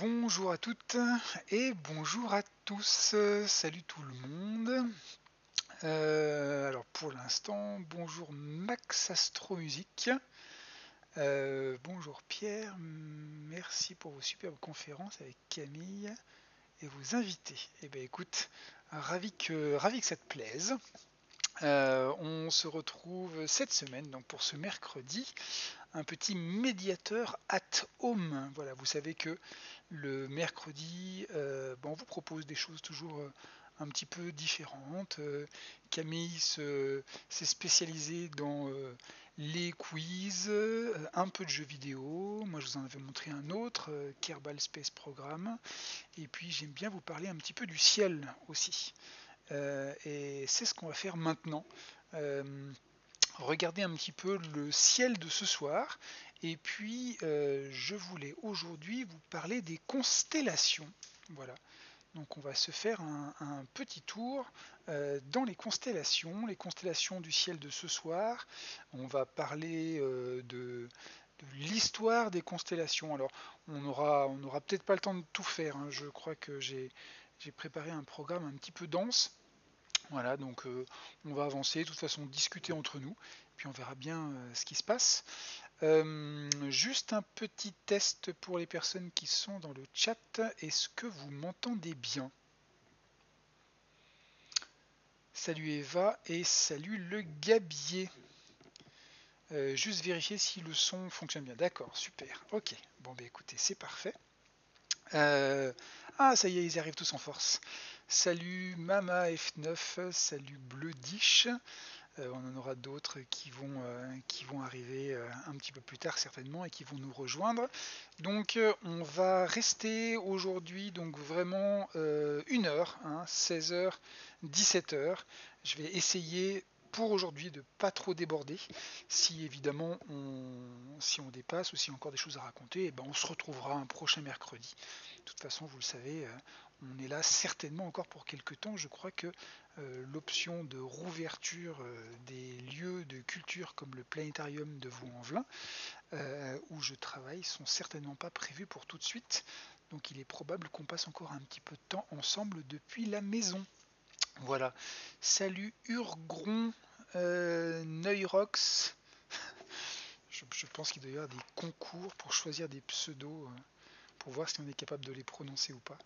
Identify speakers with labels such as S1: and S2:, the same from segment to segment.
S1: Bonjour à toutes et bonjour à tous. Salut tout le monde. Alors pour l'instant, bonjour Max Astro Musique. Bonjour Pierre. Merci pour vos superbes conférences avec Camille et vos invités. Eh bien écoute, ravi que ça te plaise. On se retrouve cette semaine donc pour ce mercredi, un petit médiateur at home. Voilà, vous savez que le mercredi, on vous propose des choses toujours un petit peu différentes. Camille s'est spécialisée dans les quiz, un peu de jeux vidéo. Moi, je vous en avais montré un autre, Kerbal Space Program. Et puis, j'aime bien vous parler un petit peu du ciel aussi. Et c'est ce qu'on va faire maintenant. Euh, Regardez un petit peu le ciel de ce soir. Et puis, je voulais aujourd'hui vous parler des constellations. Voilà. Donc, on va se faire un petit tour dans les constellations du ciel de ce soir. On va parler de l'histoire des constellations. Alors, on aura peut-être pas le temps de tout faire, hein. Je crois que j'ai préparé un programme un petit peu dense. Voilà, donc on va avancer, de toute façon discuter entre nous, puis on verra bien ce qui se passe. Juste un petit test pour les personnes qui sont dans le chat. Est-ce que vous m'entendez bien? Salut Eva et salut le Gabier. Juste vérifier si le son fonctionne bien. D'accord, super. Ok, bon bah écoutez, c'est parfait. Ah, ça y est, ils arrivent tous en force. Salut Mama F9, salut Bleu Dish. On en aura d'autres qui vont arriver un petit peu plus tard certainement et qui vont nous rejoindre. Donc on va rester aujourd'hui donc vraiment 1 heure, hein, 16h, 17h. Je vais essayer pour aujourd'hui de pas trop déborder. Si évidemment si on dépasse ou s'il y a encore des choses à raconter, eh ben on se retrouvera un prochain mercredi. De toute façon, vous le savez, on est là certainement encore pour quelques temps. Je crois que l'option de rouverture des lieux de culture comme le planétarium de Vaux-en-Velin, où je travaille, sont certainement pas prévus pour tout de suite. Donc il est probable qu'on passe encore un petit peu de temps ensemble depuis la maison. Voilà. Salut Urgron, Neurox. Je pense qu'il doit y avoir des concours pour choisir des pseudos, pour voir si on est capable de les prononcer ou pas.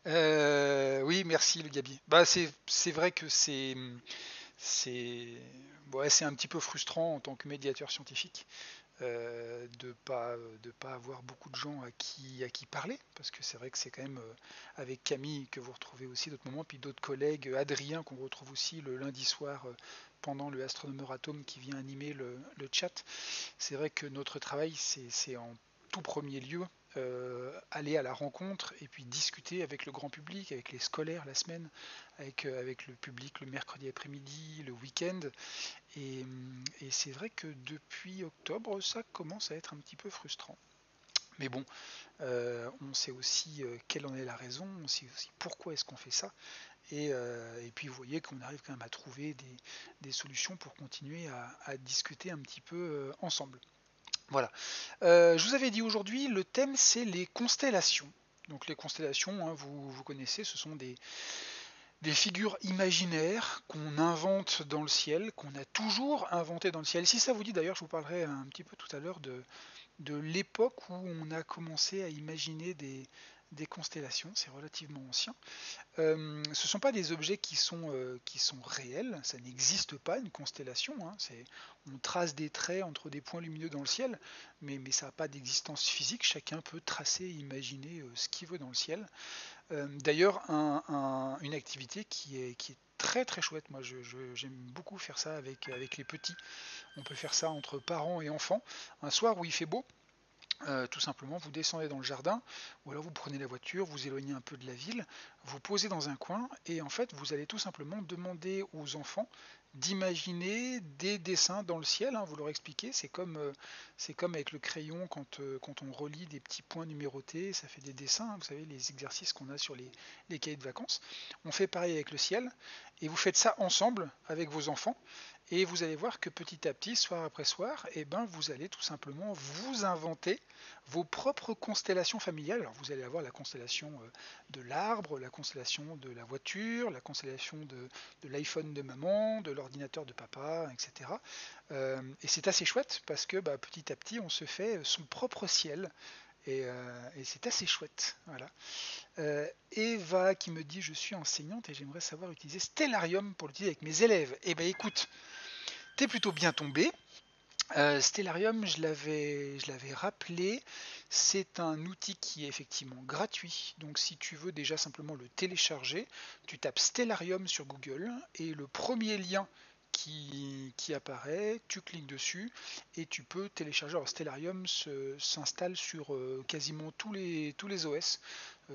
S1: Oui, merci le Gabi. Bah, c'est vrai que c'est ouais, c'est un petit peu frustrant en tant que médiateur scientifique de pas avoir beaucoup de gens à qui parler, parce que c'est vrai que c'est quand même avec Camille que vous retrouvez aussi d'autres moments, puis d'autres collègues, Adrien qu'on retrouve aussi le lundi soir pendant le Astronomeur Atome qui vient animer le chat. C'est vrai que notre travail, c'est en tout premier lieu aller à la rencontre et puis discuter avec le grand public, avec les scolaires la semaine, avec le public le mercredi après-midi, le week-end. Et, et c'est vrai que depuis octobre, ça commence à être un petit peu frustrant. Mais bon, on sait aussi quelle en est la raison, on sait aussi pourquoi est-ce qu'on fait ça. Et puis vous voyez qu'on arrive quand même à trouver des solutions pour continuer à discuter un petit peu ensemble. Voilà. Je vous avais dit aujourd'hui, le thème c'est les constellations. Donc les constellations, hein, vous connaissez, ce sont des figures imaginaires qu'on invente dans le ciel, qu'on a toujours inventé dans le ciel. Si ça vous dit d'ailleurs, je vous parlerai un petit peu tout à l'heure de l'époque où on a commencé à imaginer des constellations, c'est relativement ancien. Ce ne sont pas des objets qui sont réels, ça n'existe pas une constellation, hein. On trace des traits entre des points lumineux dans le ciel, mais ça n'a pas d'existence physique, chacun peut tracer et imaginer ce qu'il veut dans le ciel. D'ailleurs, une activité qui est très très chouette, moi j'aime beaucoup faire ça avec les petits, on peut faire ça entre parents et enfants, un soir où il fait beau, tout simplement, vous descendez dans le jardin, ou alors vous prenez la voiture, vous éloignez un peu de la ville, vous posez dans un coin et en fait vous allez tout simplement demander aux enfants d'imaginer des dessins dans le ciel, hein, vous leur expliquez, c'est comme avec le crayon quand on relie des petits points numérotés, ça fait des dessins, hein, vous savez les exercices qu'on a sur les cahiers de vacances. On fait pareil avec le ciel et vous faites ça ensemble avec vos enfants et vous allez voir que petit à petit, soir après soir, eh ben, vous allez tout simplement vous inventer vos propres constellations familiales. Alors vous allez avoir la constellation de l'arbre, la constellation de la voiture, la constellation de l'iPhone de maman, de l'ordinateur de papa, etc. Et c'est assez chouette parce que bah, petit à petit, on se fait son propre ciel. Et c'est assez chouette. Voilà. Eva qui me dit je suis enseignante et j'aimerais savoir utiliser Stellarium pour l'utiliser avec mes élèves. Eh ben écoute, t'es plutôt bien tombé. Stellarium, je l'avais rappelé, c'est un outil qui est effectivement gratuit. Donc si tu veux déjà simplement le télécharger, tu tapes Stellarium sur Google et le premier lien qui apparaît, tu cliques dessus et tu peux télécharger. Alors Stellarium s'installe sur quasiment tous les OS,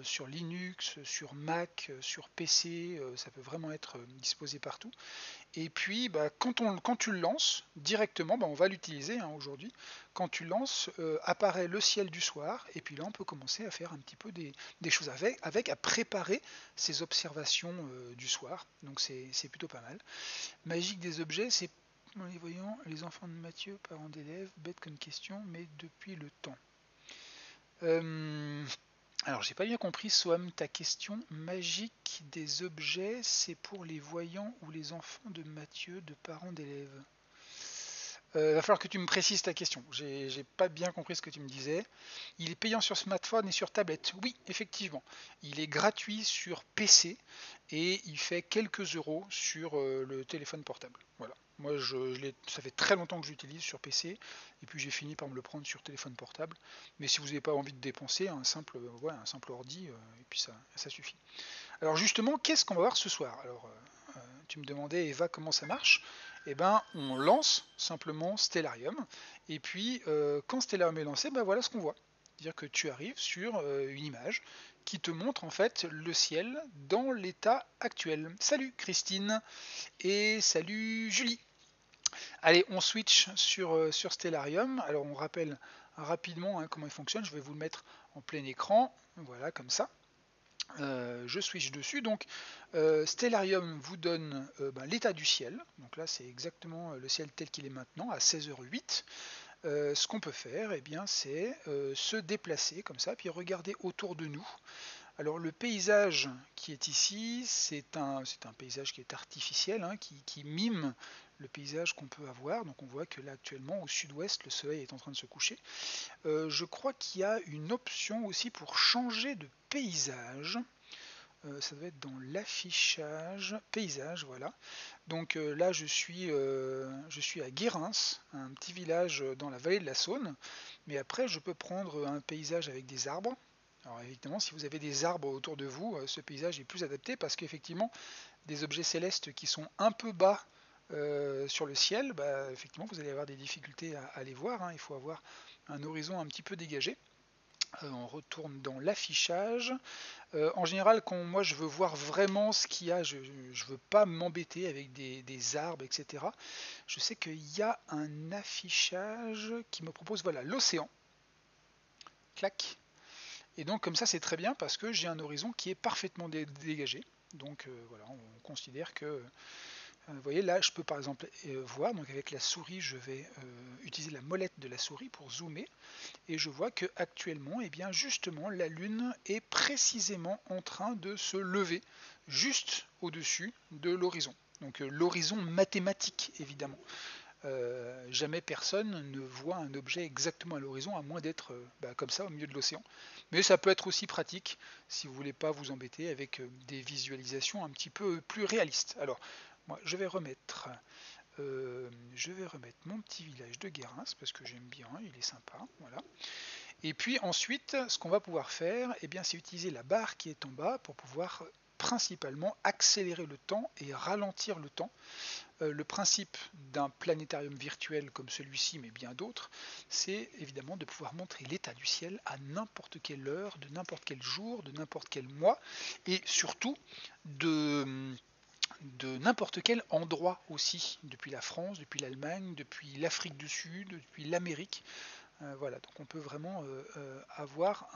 S1: sur Linux, sur Mac, sur PC, ça peut vraiment être disposé partout. Et puis, bah, quand tu le lances directement, bah, on va l'utiliser hein, aujourd'hui. Quand tu lances, apparaît le ciel du soir, et puis là, on peut commencer à faire un petit peu des choses à préparer ces observations du soir. Donc, c'est plutôt pas mal. Magique des objets, c'est en les voyant, les enfants de Mathieu, parents d'élèves, bête comme question, mais depuis le temps. Euh, alors, j'ai pas bien compris, Soam, ta question. Magique des objets, c'est pour les voyants ou les enfants de Mathieu, de parents d'élèves. Va falloir que tu me précises ta question. J'ai pas bien compris ce que tu me disais. Il est payant sur smartphone et sur tablette. Oui, effectivement. Il est gratuit sur PC et il fait quelques euros sur le téléphone portable. Voilà. Moi, ça fait très longtemps que j'utilise sur PC et puis j'ai fini par me le prendre sur téléphone portable. Mais si vous n'avez pas envie de dépenser, un simple ordi et puis ça suffit. Alors justement, qu'est-ce qu'on va voir ce soir? Alors, tu me demandais, Eva, comment ça marche? Eh ben, on lance simplement Stellarium, et puis quand Stellarium est lancé, ben voilà ce qu'on voit. C'est-à-dire que tu arrives sur une image qui te montre en fait le ciel dans l'état actuel. Salut Christine et salut Julie. Allez, on switch sur Stellarium. Alors on rappelle rapidement hein, comment il fonctionne. Je vais vous le mettre en plein écran. Voilà, comme ça. Je switch dessus. Donc Stellarium vous donne l'état du ciel. Donc là c'est exactement le ciel tel qu'il est maintenant à 16h08. Ce qu'on peut faire, eh bien, c'est se déplacer comme ça, puis regarder autour de nous. Alors le paysage qui est ici, c'est un paysage qui est artificiel, hein, qui mime le paysage qu'on peut avoir. Donc on voit que là actuellement au sud-ouest, le soleil est en train de se coucher. Je crois qu'il y a une option aussi pour changer de paysage. Ça doit être dans l'affichage paysage, voilà. Donc là je suis à Guérins, un petit village dans la vallée de la Saône, mais après je peux prendre un paysage avec des arbres. Alors évidemment si vous avez des arbres autour de vous, ce paysage est plus adapté parce qu'effectivement des objets célestes qui sont un peu bas sur le ciel, bah, effectivement vous allez avoir des difficultés à les voir, hein. Il faut avoir un horizon un petit peu dégagé. On retourne dans l'affichage. En général, quand moi je veux voir vraiment ce qu'il y a, je ne veux pas m'embêter avec des arbres, etc. Je sais qu'il y a un affichage qui me propose voilà l'océan. Clac. Et donc comme ça c'est très bien parce que j'ai un horizon qui est parfaitement dégagé. Donc voilà, on considère que vous voyez là, je peux par exemple voir, donc avec la souris, je vais utiliser la molette de la souris pour zoomer, et je vois que actuellement, eh bien justement, la Lune est précisément en train de se lever, juste au-dessus de l'horizon. Donc l'horizon mathématique, évidemment. Jamais personne ne voit un objet exactement à l'horizon, à moins d'être comme ça au milieu de l'océan. Mais ça peut être aussi pratique si vous ne voulez pas vous embêter avec des visualisations un petit peu plus réalistes. Alors, moi, je vais remettre mon petit village de Guérins parce que j'aime bien, il est sympa, voilà. Et puis ensuite, ce qu'on va pouvoir faire, eh bien, c'est utiliser la barre qui est en bas pour pouvoir principalement accélérer le temps et ralentir le temps. Le principe d'un planétarium virtuel comme celui-ci, mais bien d'autres, c'est évidemment de pouvoir montrer l'état du ciel à n'importe quelle heure, de n'importe quel jour, de n'importe quel mois, et surtout de n'importe quel endroit aussi, depuis la France, depuis l'Allemagne, depuis l'Afrique du Sud, depuis l'Amérique. Voilà, donc on peut vraiment avoir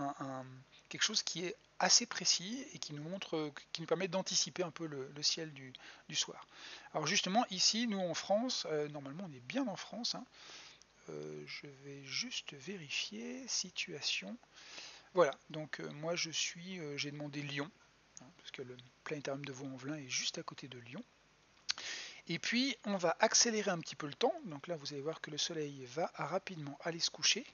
S1: quelque chose qui est assez précis et qui nous montre, qui nous permet d'anticiper un peu le ciel du soir. Alors justement, ici, nous en France, normalement on est bien en France, hein. Je vais juste vérifier, situation. Voilà, donc moi j'ai demandé Lyon, hein, parce que le planétarium de Vaux-en-Velin est juste à côté de Lyon. Et puis on va accélérer un petit peu le temps, donc là vous allez voir que le soleil va rapidement aller se coucher.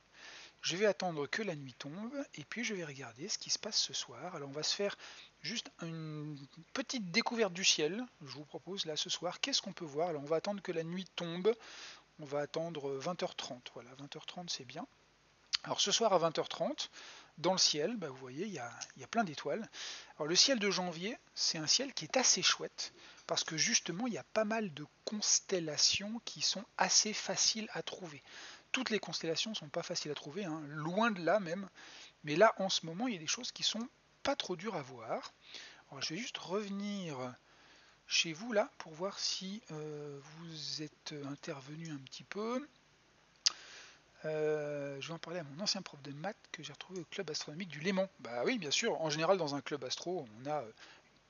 S1: Je vais attendre que la nuit tombe et puis je vais regarder ce qui se passe ce soir. Alors on va se faire juste une petite découverte du ciel. Je vous propose là ce soir, qu'est-ce qu'on peut voir? Alors on va attendre que la nuit tombe, on va attendre 20h30. Voilà, 20h30 c'est bien. Alors ce soir à 20h30, dans le ciel, vous voyez, il y a plein d'étoiles. Alors le ciel de janvier, c'est un ciel qui est assez chouette, parce que justement, il y a pas mal de constellations qui sont assez faciles à trouver. Toutes les constellations ne sont pas faciles à trouver, hein, loin de là même. Mais là, en ce moment, il y a des choses qui sont pas trop dures à voir. Alors, je vais juste revenir chez vous là, pour voir si vous êtes intervenu un petit peu. Je vais en parler à mon ancien prof de maths que j'ai retrouvé au club astronomique du Léman. Bah oui, bien sûr, en général dans un club astro, on a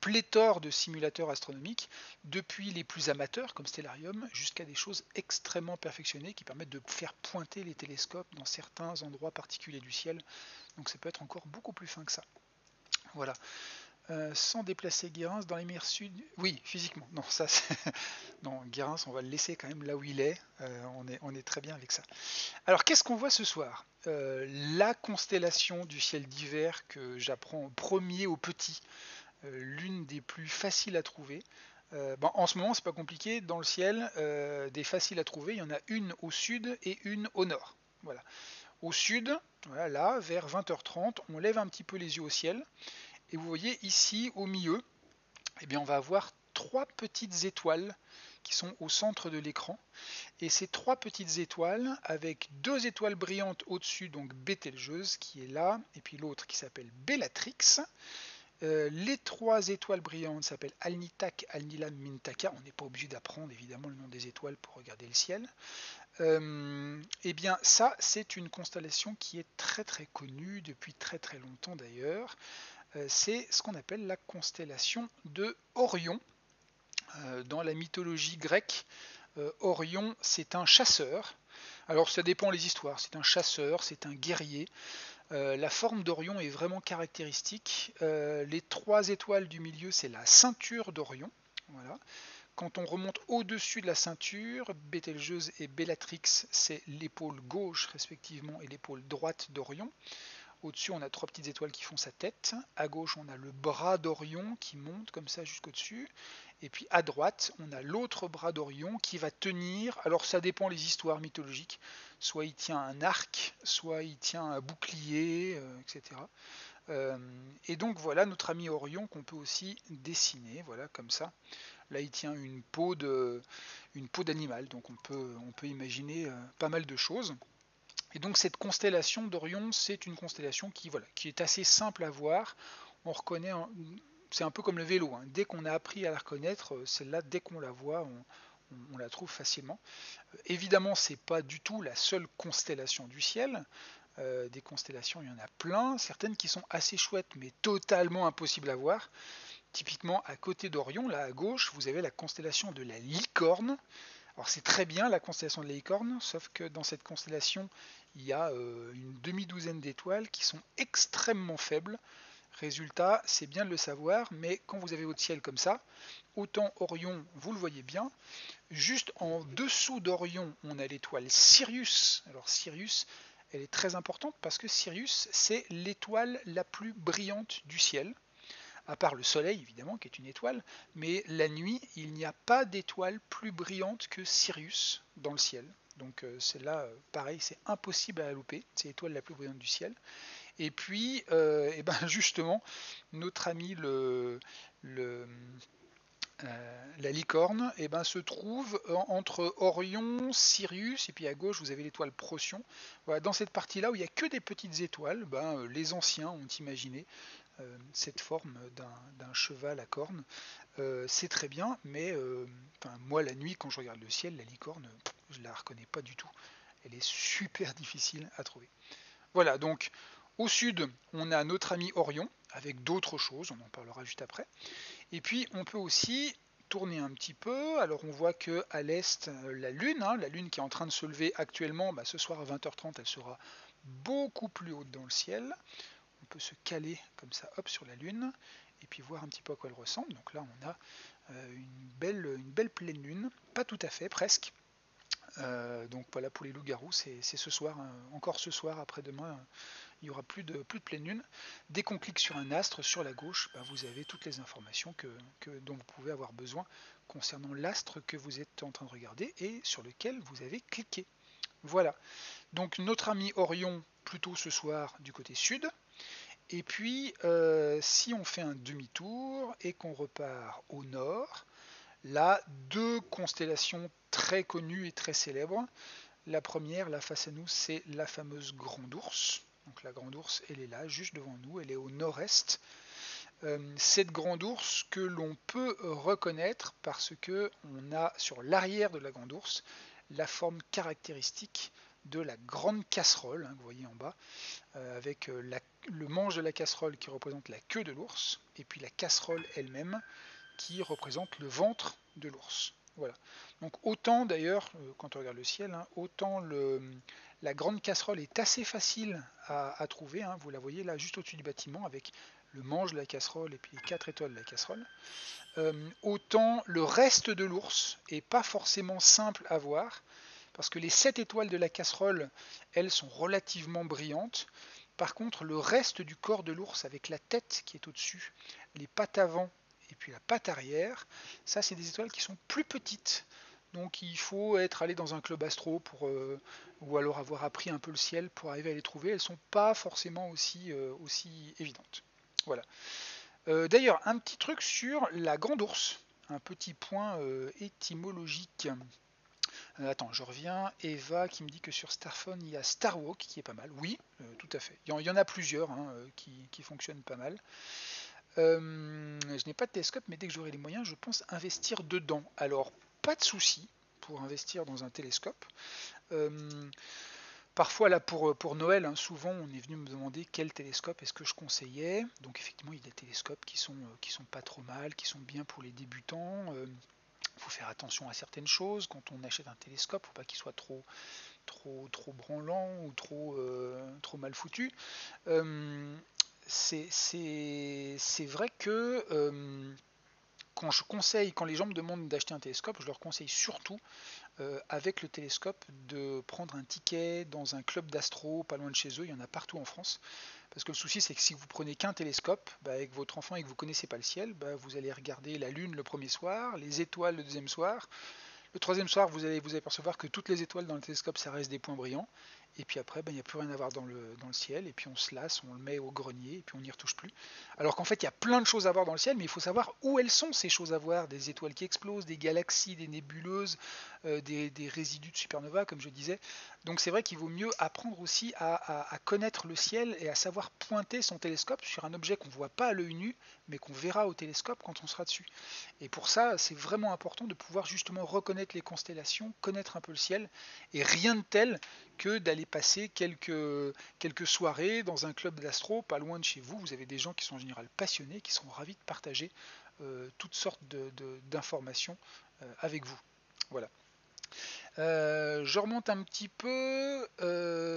S1: pléthore de simulateurs astronomiques, depuis les plus amateurs comme Stellarium, jusqu'à des choses extrêmement perfectionnées qui permettent de faire pointer les télescopes dans certains endroits particuliers du ciel. Donc ça peut être encore beaucoup plus fin que ça. Voilà. Sans déplacer Guérins dans l'hémisphère sud. Oui, physiquement. Non, ça non, Guérins, on va le laisser quand même là où il est. On est très bien avec ça. Alors, qu'est-ce qu'on voit ce soir? La constellation du ciel d'hiver que j'apprends au premier au petit, l'une des plus faciles à trouver. En ce moment, c'est pas compliqué. Dans le ciel, des faciles à trouver, il y en a une au sud et une au nord. Voilà. Au sud, voilà, là, vers 20h30, on lève un petit peu les yeux au ciel. Et vous voyez ici, au milieu, eh bien, on va avoir trois petites étoiles qui sont au centre de l'écran. Et ces trois petites étoiles, avec deux étoiles brillantes au-dessus, donc Bételgeuse qui est là, et puis l'autre qui s'appelle Bellatrix. Les trois étoiles brillantes s'appellent Alnitak, Alnilam, Mintaka. On n'est pas obligé d'apprendre évidemment le nom des étoiles pour regarder le ciel. Eh bien ça, c'est une constellation qui est très très connue depuis très très longtemps d'ailleurs. C'est ce qu'on appelle la constellation de Orion. Dans la mythologie grecque, Orion, c'est un chasseur. Alors ça dépend les histoires, c'est un chasseur, c'est un guerrier. La forme d'Orion est vraiment caractéristique. Les trois étoiles du milieu, c'est la ceinture d'Orion. Voilà. Quand on remonte au-dessus de la ceinture, Bételgeuse et Bellatrix, c'est l'épaule gauche respectivement et l'épaule droite d'Orion. Au-dessus, on a trois petites étoiles qui font sa tête. À gauche, on a le bras d'Orion qui monte comme ça jusqu'au-dessus. Et puis à droite, on a l'autre bras d'Orion qui va tenir. Alors ça dépend les histoires mythologiques. Soit il tient un arc, soit il tient un bouclier, etc. Et donc voilà notre ami Orion qu'on peut aussi dessiner, voilà comme ça. Là, il tient une peau d'animal, donc on peut imaginer pas mal de choses. Et donc cette constellation d'Orion, c'est une constellation qui est assez simple à voir. On reconnaît, c'est un peu comme le vélo, hein. Dès qu'on a appris à la reconnaître, celle-là, dès qu'on la voit, on la trouve facilement. Évidemment, c'est pas du tout la seule constellation du ciel. Des constellations, il y en a plein, certaines qui sont assez chouettes, mais totalement impossibles à voir. Typiquement, à côté d'Orion, là à gauche, vous avez la constellation de la Licorne. Alors c'est très bien la constellation de la Licorne, sauf que dans cette constellation, il y a une demi-douzaine d'étoiles qui sont extrêmement faibles. Résultat, c'est bien de le savoir, mais quand vous avez votre ciel comme ça, autant Orion, vous le voyez bien, juste en dessous d'Orion, on a l'étoile Sirius. Alors Sirius, elle est très importante parce que Sirius, c'est l'étoile la plus brillante du ciel, à part le Soleil évidemment, qui est une étoile, mais la nuit, il n'y a pas d'étoile plus brillante que Sirius dans le ciel. Donc celle-là, pareil, c'est impossible à la louper, c'est l'étoile la plus brillante du ciel. Et puis, et ben justement, notre ami le, la licorne se trouve entre Orion, Sirius, et puis à gauche vous avez l'étoile Procyon. Voilà, dans cette partie-là où il n'y a que des petites étoiles, les anciens ont imaginé cette forme d'un cheval à cornes. C'est très bien, mais moi la nuit quand je regarde le ciel, la licorne, je la reconnais pas du tout. Elle est super difficile à trouver. Voilà, donc au sud, on a notre ami Orion, avec d'autres choses, on en parlera juste après. Et puis on peut aussi tourner un petit peu. Alors on voit que à l'est, la lune qui est en train de se lever actuellement, ce soir à 20h30, elle sera beaucoup plus haute dans le ciel. On peut se caler comme ça, hop, sur la lune, et puis voir un petit peu à quoi elle ressemble. Donc là on a une belle pleine lune, pas tout à fait, presque. Donc voilà, pour les loups-garous, c'est ce soir, encore ce soir, après-demain, il n'y aura plus de pleine lune. Dès qu'on clique sur un astre sur la gauche, vous avez toutes les informations dont vous pouvez avoir besoin concernant l'astre que vous êtes en train de regarder et sur lequel vous avez cliqué. Voilà, donc notre ami Orion plutôt ce soir du côté sud. Et puis si on fait un demi-tour et qu'on repart au nord, là, deux constellations très connues et très célèbres. La première, là face à nous, c'est la fameuse Grande Ourse. Donc la Grande Ourse, elle est là, juste devant nous, elle est au nord-est. Cette Grande Ourse que l'on peut reconnaître parce que on a sur l'arrière de la Grande Ourse la forme caractéristique de la grande casserole, que vous voyez en bas, avec le manche de la casserole qui représente la queue de l'ours, et puis la casserole elle-même qui représente le ventre de l'ours. Voilà. Donc autant d'ailleurs, quand on regarde le ciel, autant la grande casserole est assez facile à trouver. Vous la voyez là juste au-dessus du bâtiment avec le manche de la casserole et puis les 4 étoiles de la casserole. Autant le reste de l'ours est pas forcément simple à voir parce que les 7 étoiles de la casserole, elles sont relativement brillantes. Par contre, le reste du corps de l'ours avec la tête qui est au-dessus, les pattes avant et puis la patte arrière, ça c'est des étoiles qui sont plus petites. Donc il faut être allé dans un club astro ou alors avoir appris un peu le ciel pour arriver à les trouver. Elles ne sont pas forcément aussi évidentes. Voilà. D'ailleurs, un petit truc sur la grande ourse, un petit point étymologique. Attends, je reviens. Eva qui me dit que sur Starphone il y a Starwalk qui est pas mal. Oui, tout à fait. Il y en a plusieurs qui fonctionnent pas mal. Je n'ai pas de télescope, mais dès que j'aurai les moyens, je pense investir dedans. Alors, pas de souci pour investir dans un télescope. Parfois, là, pour Noël, souvent, on est venu me demander quel télescope est-ce que je conseillais. Donc, effectivement, il y a des télescopes qui sont pas trop mal, qui sont bien pour les débutants. Il faut faire attention à certaines choses. Quand on achète un télescope, il ne faut pas qu'il soit trop branlant ou trop mal foutu. C'est vrai que quand les gens me demandent d'acheter un télescope, je leur conseille surtout avec le télescope de prendre un ticket dans un club d'astro pas loin de chez eux, il y en a partout en France. Parce que le souci c'est que si vous prenez qu'un télescope avec votre enfant et que vous ne connaissez pas le ciel, vous allez regarder la lune le premier soir, les étoiles le deuxième soir. Le troisième soir, vous allez vous apercevoir que toutes les étoiles dans le télescope, ça reste des points brillants. Et puis après, il n'y a plus rien à voir dans le ciel. Et puis on se lasse, on le met au grenier, et puis on n'y retouche plus. Alors qu'en fait, il y a plein de choses à voir dans le ciel, mais il faut savoir où elles sont, ces choses à voir. Des étoiles qui explosent, des galaxies, des nébuleuses, des résidus de supernova, comme je disais. Donc c'est vrai qu'il vaut mieux apprendre aussi à connaître le ciel et à savoir pointer son télescope sur un objet qu'on ne voit pas à l'œil nu, mais qu'on verra au télescope quand on sera dessus. Et pour ça, c'est vraiment important de pouvoir justement reconnaître les constellations, connaître un peu le ciel, et rien de tel que d'aller passer quelques soirées dans un club d'astro pas loin de chez vous. Vous avez des gens qui sont en général passionnés, qui sont ravis de partager toutes sortes d'informations avec vous. Voilà. Je remonte un petit peu.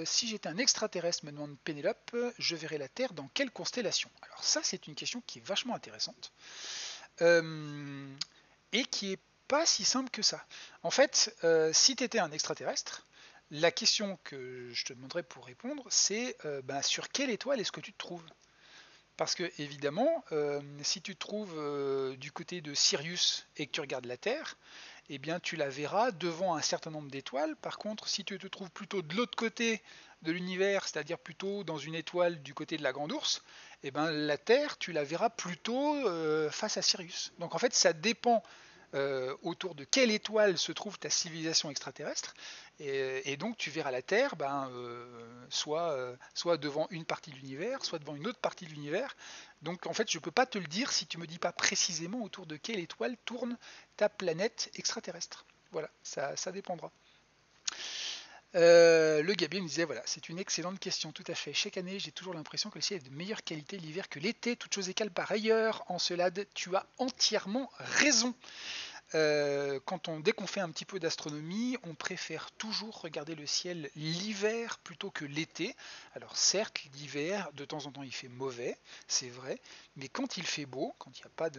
S1: Si j'étais un extraterrestre, me demande Pénélope, je verrais la Terre dans quelle constellation? Alors ça, c'est une question qui est vachement intéressante. Et qui est pas si simple que ça. En fait, si tu étais un extraterrestre, la question que je te demanderais pour répondre, c'est sur quelle étoile est-ce que tu te trouves? Parce que évidemment, si tu te trouves du côté de Sirius et que tu regardes la Terre, eh bien tu la verras devant un certain nombre d'étoiles. Par contre, si tu te trouves plutôt de l'autre côté de l'univers, c'est-à-dire plutôt dans une étoile du côté de la Grande Ourse, eh ben, la Terre, tu la verras plutôt face à Sirius. Donc en fait, ça dépend autour de quelle étoile se trouve ta civilisation extraterrestre, et donc tu verras la Terre soit devant une partie de l'univers, soit devant une autre partie de l'univers. Donc en fait, je ne peux pas te le dire si tu ne me dis pas précisément autour de quelle étoile tourne ta planète extraterrestre. Voilà, ça dépendra. Le Gabriel me disait, voilà, c'est une excellente question, tout à fait. Chaque année, j'ai toujours l'impression que le ciel est de meilleure qualité l'hiver que l'été, toute chose égale par ailleurs. En cela, tu as entièrement raison. Dès qu'on fait un petit peu d'astronomie, on préfère toujours regarder le ciel l'hiver plutôt que l'été. Alors certes, l'hiver, de temps en temps, il fait mauvais, c'est vrai, mais quand il fait beau, quand il n'y a pas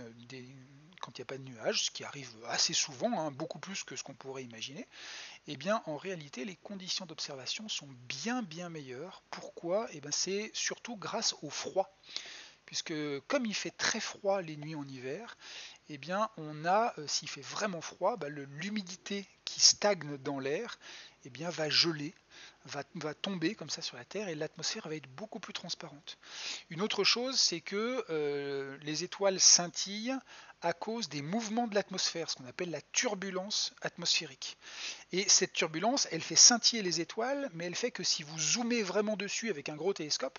S1: de nuages, ce qui arrive assez souvent, hein, beaucoup plus que ce qu'on pourrait imaginer, eh bien en réalité les conditions d'observation sont bien meilleures. Pourquoi? Eh bien, c'est surtout grâce au froid. Puisque comme il fait très froid les nuits en hiver, eh bien on a, s'il fait vraiment froid, l'humidité qui stagne dans l'air eh bien, va geler, va tomber comme ça sur la Terre, et l'atmosphère va être beaucoup plus transparente. Une autre chose, c'est que les étoiles scintillent à cause des mouvements de l'atmosphère, ce qu'on appelle la turbulence atmosphérique. Et cette turbulence, elle fait scintiller les étoiles, mais elle fait que si vous zoomez vraiment dessus avec un gros télescope,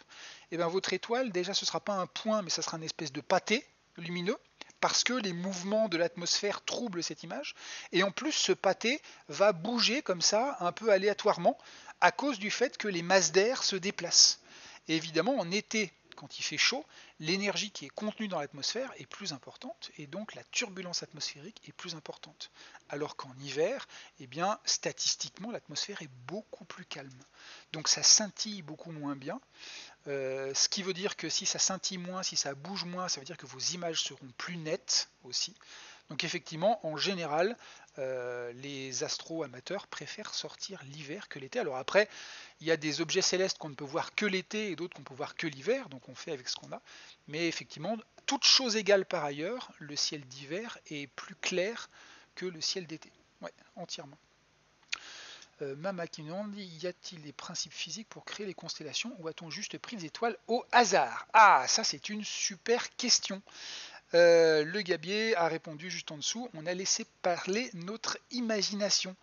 S1: eh bien votre étoile, déjà ce ne sera pas un point, mais ça sera une espèce de pâté lumineux, parce que les mouvements de l'atmosphère troublent cette image. Et en plus, ce pâté va bouger comme ça, un peu aléatoirement, à cause du fait que les masses d'air se déplacent. Et évidemment, en été, quand il fait chaud, l'énergie qui est contenue dans l'atmosphère est plus importante, et donc la turbulence atmosphérique est plus importante. Alors qu'en hiver, eh bien, statistiquement, l'atmosphère est beaucoup plus calme. Donc ça scintille beaucoup moins bien. Ce qui veut dire que si ça scintille moins, si ça bouge moins, ça veut dire que vos images seront plus nettes aussi. Donc effectivement, en général, les astro-amateurs préfèrent sortir l'hiver que l'été. Alors après, il y a des objets célestes qu'on ne peut voir que l'été et d'autres qu'on peut voir que l'hiver, donc on fait avec ce qu'on a. Mais effectivement, toute chose égale par ailleurs, le ciel d'hiver est plus clair que le ciel d'été. Ouais, entièrement. Mama qui nous demande, y a-t-il des principes physiques pour créer les constellations, ou a-t-on juste pris des étoiles au hasard? Ah, ça c'est une super question. Le Gabier a répondu juste en dessous, on a laissé parler notre imagination.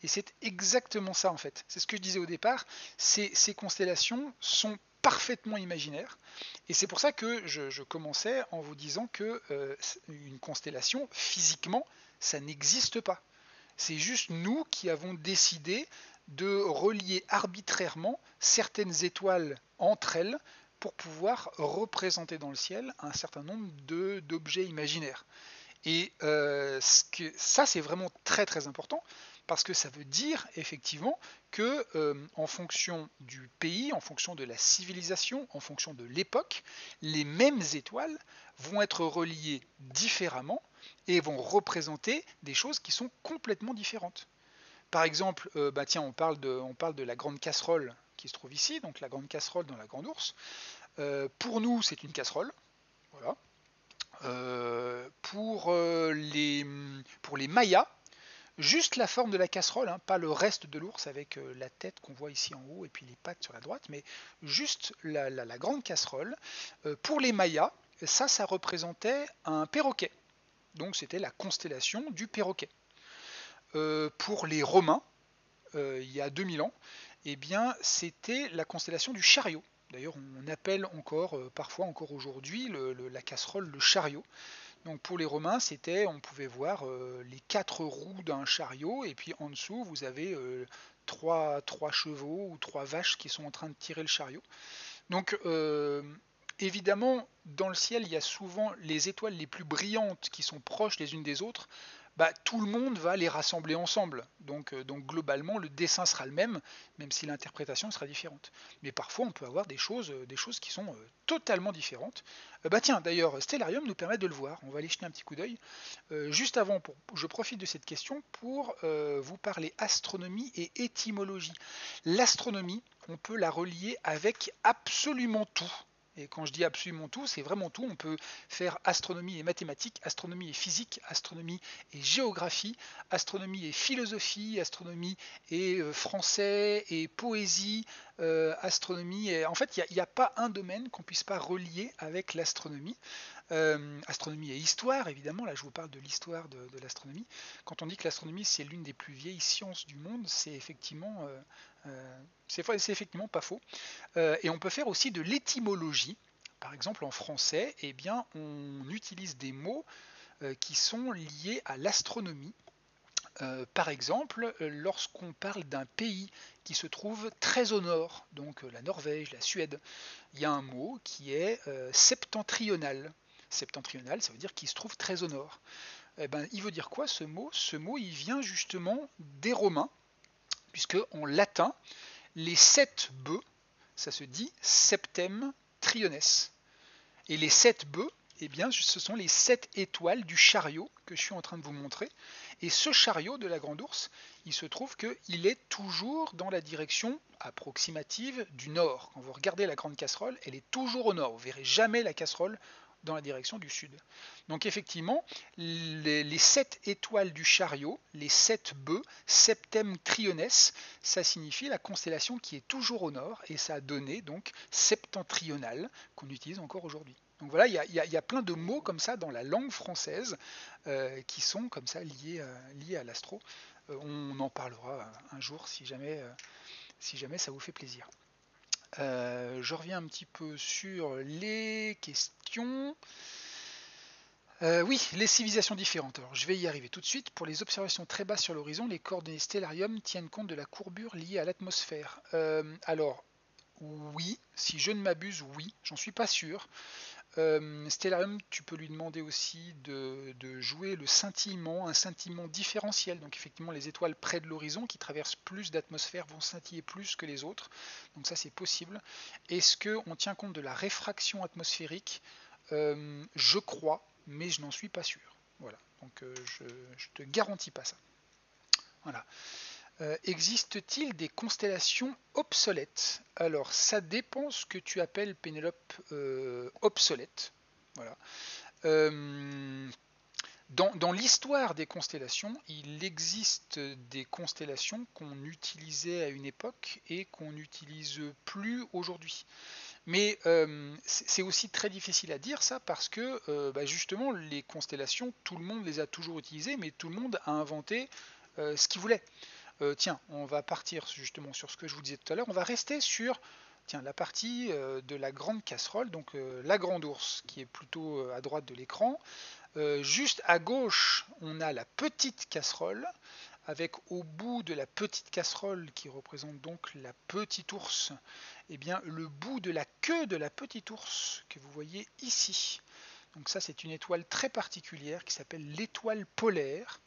S1: Et c'est exactement ça en fait. C'est ce que je disais au départ, ces constellations sont parfaitement imaginaires. Et c'est pour ça que je commençais en vous disant que une constellation, physiquement, ça n'existe pas. C'est juste nous qui avons décidé de relier arbitrairement certaines étoiles entre elles pour pouvoir représenter dans le ciel un certain nombre d'objets imaginaires. Et ça, c'est vraiment très important, parce que ça veut dire effectivement que en fonction du pays, en fonction de la civilisation, en fonction de l'époque, les mêmes étoiles vont être reliées différemment et vont représenter des choses qui sont complètement différentes. Par exemple, tiens, on parle de la grande casserole qui se trouve ici, donc la grande casserole dans la Grande Ourse. Pour nous, c'est une casserole. Voilà. Pour les Mayas, juste la forme de la casserole, hein, pas le reste de l'ours avec la tête qu'on voit ici en haut et puis les pattes sur la droite, mais juste la grande casserole. Pour les Mayas, ça représentait un perroquet. Donc c'était la constellation du perroquet. Pour les Romains, il y a 2000 ans, eh bien, c'était la constellation du chariot. D'ailleurs, on appelle parfois encore aujourd'hui, la casserole le chariot. Donc pour les Romains, on pouvait voir les 4 roues d'un chariot, et puis en dessous, vous avez 3 chevaux ou 3 vaches qui sont en train de tirer le chariot. Donc évidemment, dans le ciel, il y a souvent les étoiles les plus brillantes qui sont proches les unes des autres. Tout le monde va les rassembler ensemble. Donc globalement, le dessin sera le même si l'interprétation sera différente. Mais parfois, on peut avoir des choses qui sont totalement différentes. Tiens, d'ailleurs, Stellarium nous permet de le voir. On va aller jeter un petit coup d'œil. Juste avant, je profite de cette question pour vous parler astronomie et étymologie. L'astronomie, on peut la relier avec absolument tout. Et quand je dis absolument tout, c'est vraiment tout. On peut faire astronomie et mathématiques, astronomie et physique, astronomie et géographie, astronomie et philosophie, astronomie et français et poésie, astronomie. Et... En fait, il n'y a pas un domaine qu'on ne puisse pas relier avec l'astronomie. Astronomie et histoire, évidemment, là je vous parle de l'histoire de l'astronomie. Quand on dit que l'astronomie c'est l'une des plus vieilles sciences du monde, c'est effectivement pas faux. Et on peut faire aussi de l'étymologie. Par exemple, en français, eh bien, on utilise des mots qui sont liés à l'astronomie. Par exemple, lorsqu'on parle d'un pays qui se trouve très au nord, donc la Norvège, la Suède, il y a un mot qui est septentrional. Septentrional, ça veut dire qu'il se trouve très au nord. Eh ben, il veut dire quoi ce mot? Ce mot, il vient justement des Romains, puisque en latin, les 7 bœufs, ça se dit septem triones. Et les 7 bœufs, eh bien, ce sont les 7 étoiles du chariot que je suis en train de vous montrer. Et ce chariot de la Grande Ourse, il se trouve qu'il est toujours dans la direction approximative du nord. Quand vous regardez la grande casserole, elle est toujours au nord. Vous ne verrez jamais la casserole dans la direction du sud. Donc effectivement, les 7 étoiles du chariot, les 7 bœufs, septem triones, ça signifie la constellation qui est toujours au nord, et ça a donné donc septentrional, qu'on utilise encore aujourd'hui. Donc voilà, il y a plein de mots comme ça dans la langue française qui sont comme ça liés à l'astro. On en parlera un jour si jamais ça vous fait plaisir. Je reviens un petit peu sur les questions. Oui, les civilisations différentes. Alors, je vais y arriver tout de suite. Pour les observations très basses sur l'horizon, les coordonnées stellarium tiennent compte de la courbure liée à l'atmosphère. Alors, oui, si je ne m'abuse, oui, j'en suis pas sûr. Stellarium, tu peux lui demander aussi de jouer le scintillement, un scintillement différentiel. Donc effectivement, les étoiles près de l'horizon qui traversent plus d'atmosphère vont scintiller plus que les autres. Donc ça, c'est possible. Est-ce qu'on tient compte de la réfraction atmosphérique? Je crois, mais je n'en suis pas sûr. Voilà. Donc je te garantis pas ça. Voilà. Existe-t-il des constellations obsolètes? Alors, ça dépend ce que tu appelles, Pénélope, obsolète. Voilà. Dans l'histoire des constellations, il existe des constellations qu'on utilisait à une époque et qu'on n'utilise plus aujourd'hui. Mais c'est aussi très difficile à dire ça parce que justement les constellations, tout le monde les a toujours utilisées, mais tout le monde a inventé ce qu'il voulait. Tiens, on va partir justement sur ce que je vous disais tout à l'heure. On va rester sur la partie de la grande casserole, donc la grande ourse qui est plutôt à droite de l'écran. Juste à gauche, on a la petite casserole, avec au bout de la petite casserole qui représente donc la petite ours, eh bien, le bout de la queue de la petite ours que vous voyez ici. Donc ça, c'est une étoile très particulière qui s'appelle l'étoile polaire.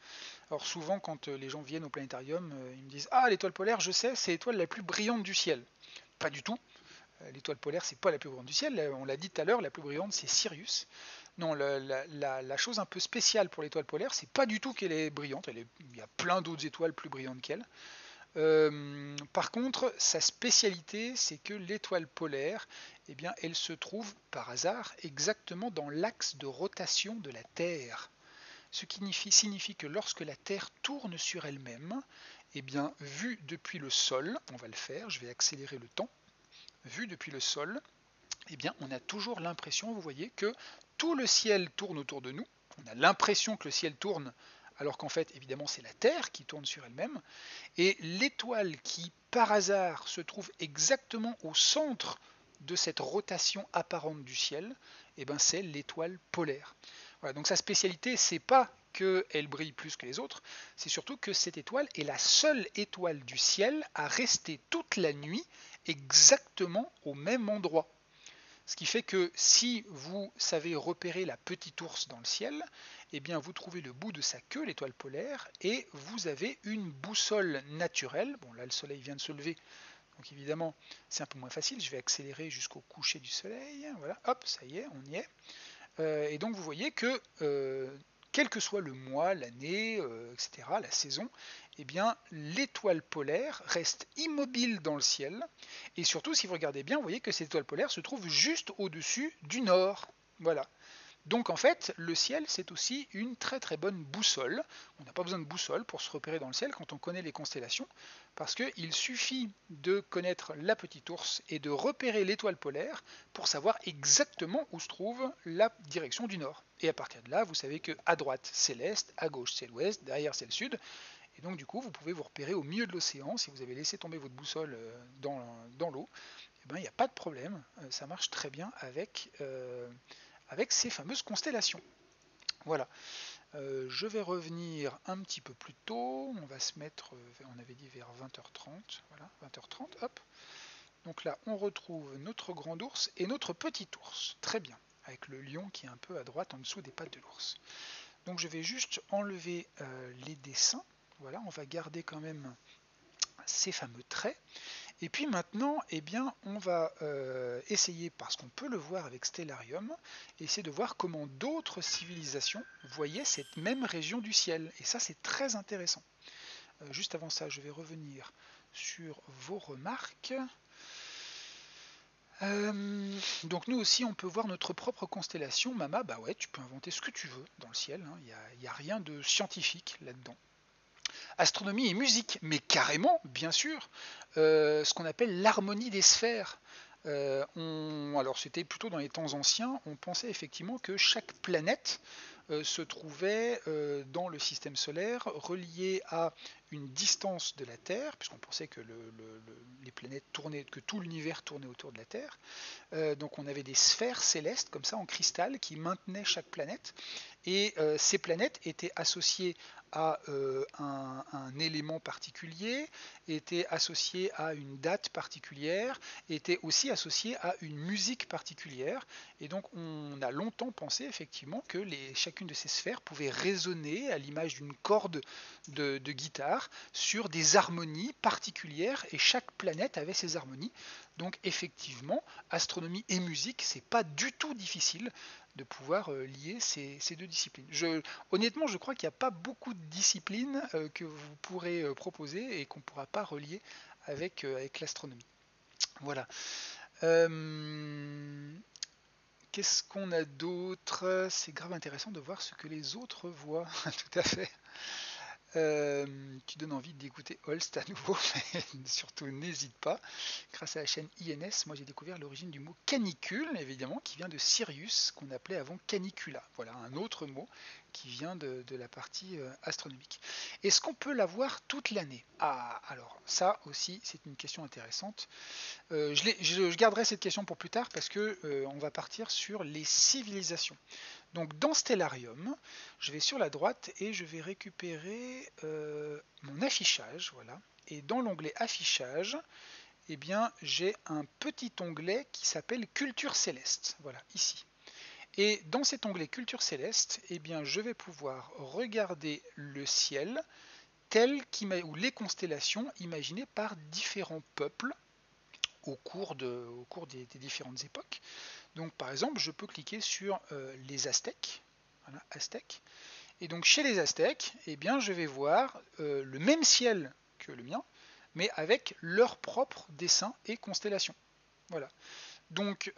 S1: Alors souvent, quand les gens viennent au planétarium, ils me disent « Ah, l'étoile polaire, je sais, c'est l'étoile la plus brillante du ciel. » Pas du tout. L'étoile polaire, c'est pas la plus brillante du ciel. On l'a dit tout à l'heure, la plus brillante, c'est Sirius. Non, la chose un peu spéciale pour l'étoile polaire, c'est pas du tout qu'elle est brillante. Il y a plein d'autres étoiles plus brillantes qu'elle. Par contre, sa spécialité, c'est que l'étoile polaire, eh bien, elle se trouve par hasard exactement dans l'axe de rotation de la Terre. Ce qui signifie que lorsque la Terre tourne sur elle-même, eh bien, vu depuis le sol, on va le faire, je vais accélérer le temps, vu depuis le sol, eh bien, on a toujours l'impression, vous voyez, que tout le ciel tourne autour de nous. On a l'impression que le ciel tourne, alors qu'en fait, évidemment, c'est la Terre qui tourne sur elle-même. Et l'étoile qui, par hasard, se trouve exactement au centre de cette rotation apparente du ciel, eh ben, c'est l'étoile polaire. Voilà, donc sa spécialité, c'est pas qu'elle brille plus que les autres, c'est surtout que cette étoile est la seule étoile du ciel à rester toute la nuit exactement au même endroit. Ce qui fait que si vous savez repérer la petite ours dans le ciel, eh bien vous trouvez le bout de sa queue, l'étoile polaire, et vous avez une boussole naturelle. Bon, là le soleil vient de se lever, donc évidemment c'est un peu moins facile. Je vais accélérer jusqu'au coucher du soleil. Voilà, hop, ça y est, on y est. Et donc vous voyez que quel que soit le mois, l'année, etc., la saison, eh bien l'étoile polaire reste immobile dans le ciel, et surtout si vous regardez bien, vous voyez que cette étoile polaire se trouve juste au-dessus du nord. Voilà. Donc en fait, le ciel, c'est aussi une très très bonne boussole. On n'a pas besoin de boussole pour se repérer dans le ciel quand on connaît les constellations, parce qu'il suffit de connaître la petite ours et de repérer l'étoile polaire pour savoir exactement où se trouve la direction du nord. Et à partir de là, vous savez que à droite c'est l'est, à gauche c'est l'ouest, derrière c'est le sud. Et donc du coup, vous pouvez vous repérer au milieu de l'océan. Si vous avez laissé tomber votre boussole dans l'eau, eh ben, il n'y a pas de problème. Ça marche très bien avec ces fameuses constellations. Voilà. Je vais revenir un petit peu plus tôt. On va se mettre, on avait dit vers 20h30. Voilà, 20h30, hop. Donc là, on retrouve notre grand ours et notre petit ours. Très bien. Avec le lion qui est un peu à droite en dessous des pattes de l'ours. Donc je vais juste enlever les dessins. Voilà, on va garder quand même ces fameux traits. Et puis maintenant, eh bien, on va essayer, parce qu'on peut le voir avec Stellarium, essayer de voir comment d'autres civilisations voyaient cette même région du ciel. Et ça, c'est très intéressant. Juste avant ça, je vais revenir sur vos remarques. Donc nous aussi, on peut voir notre propre constellation. Mama, bah ouais, tu peux inventer ce que tu veux dans le ciel. Il n'y a rien de scientifique là-dedans. Astronomie et musique, mais carrément, bien sûr, ce qu'on appelle l'harmonie des sphères. Alors c'était plutôt dans les temps anciens, on pensait effectivement que chaque planète se trouvait dans le système solaire reliée à une distance de la Terre, puisqu'on pensait que les planètes tournaient, que tout l'univers tournait autour de la Terre. Donc on avait des sphères célestes comme ça en cristal qui maintenaient chaque planète, et ces planètes étaient associées à un élément particulier, étaient associées à une date particulière, étaient aussi associées à une musique particulière. Et donc on a longtemps pensé effectivement que chacune de ces sphères pouvait résonner à l'image d'une corde de guitare sur des harmonies particulières, et chaque planète avait ses harmonies. Donc effectivement, astronomie et musique, c'est pas du tout difficile de pouvoir lier ces deux disciplines. Honnêtement, je crois qu'il n'y a pas beaucoup de disciplines que vous pourrez proposer et qu'on ne pourra pas relier avec l'astronomie. Voilà. Qu'est-ce qu'on a d'autre? C'est grave intéressant de voir ce que les autres voient. Tout à fait. Tu donnes envie d'écouter Holst à nouveau, mais surtout n'hésite pas. Grâce à la chaîne INS, moi j'ai découvert l'origine du mot canicule, évidemment, qui vient de Sirius, qu'on appelait avant canicula. Voilà un autre mot qui vient de la partie astronomique. Est-ce qu'on peut la voir toute l'année? Ah, alors ça aussi c'est une question intéressante. Je garderai cette question pour plus tard parce que on va partir sur les civilisations. Donc dans Stellarium, je vais sur la droite et je vais récupérer mon affichage, voilà. Et dans l'onglet affichage, eh bien j'ai un petit onglet qui s'appelle Culture céleste, voilà, ici. Et dans cet onglet Culture céleste, eh bien je vais pouvoir regarder le ciel ou les constellations imaginées par différents peuples au cours des différentes époques. Donc par exemple, je peux cliquer sur les Aztèques, voilà, Aztèques, et donc chez les Aztèques, eh bien, je vais voir le même ciel que le mien, mais avec leur propre dessin et constellation. Voilà. Donc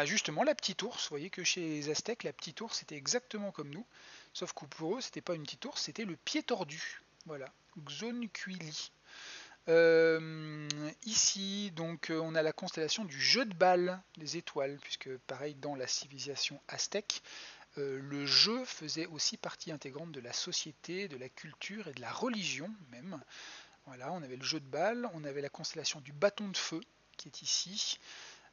S1: justement, la petite ours, vous voyez que chez les Aztèques, la petite ours c'était exactement comme nous, sauf que pour eux, c'était pas une petite ours, c'était le pied tordu. Voilà, Xonquili. Ici, donc, on a la constellation du jeu de balle des étoiles, puisque pareil, dans la civilisation aztèque, le jeu faisait aussi partie intégrante de la société, de la culture et de la religion même. Voilà, on avait le jeu de balle, on avait la constellation du bâton de feu, qui est ici.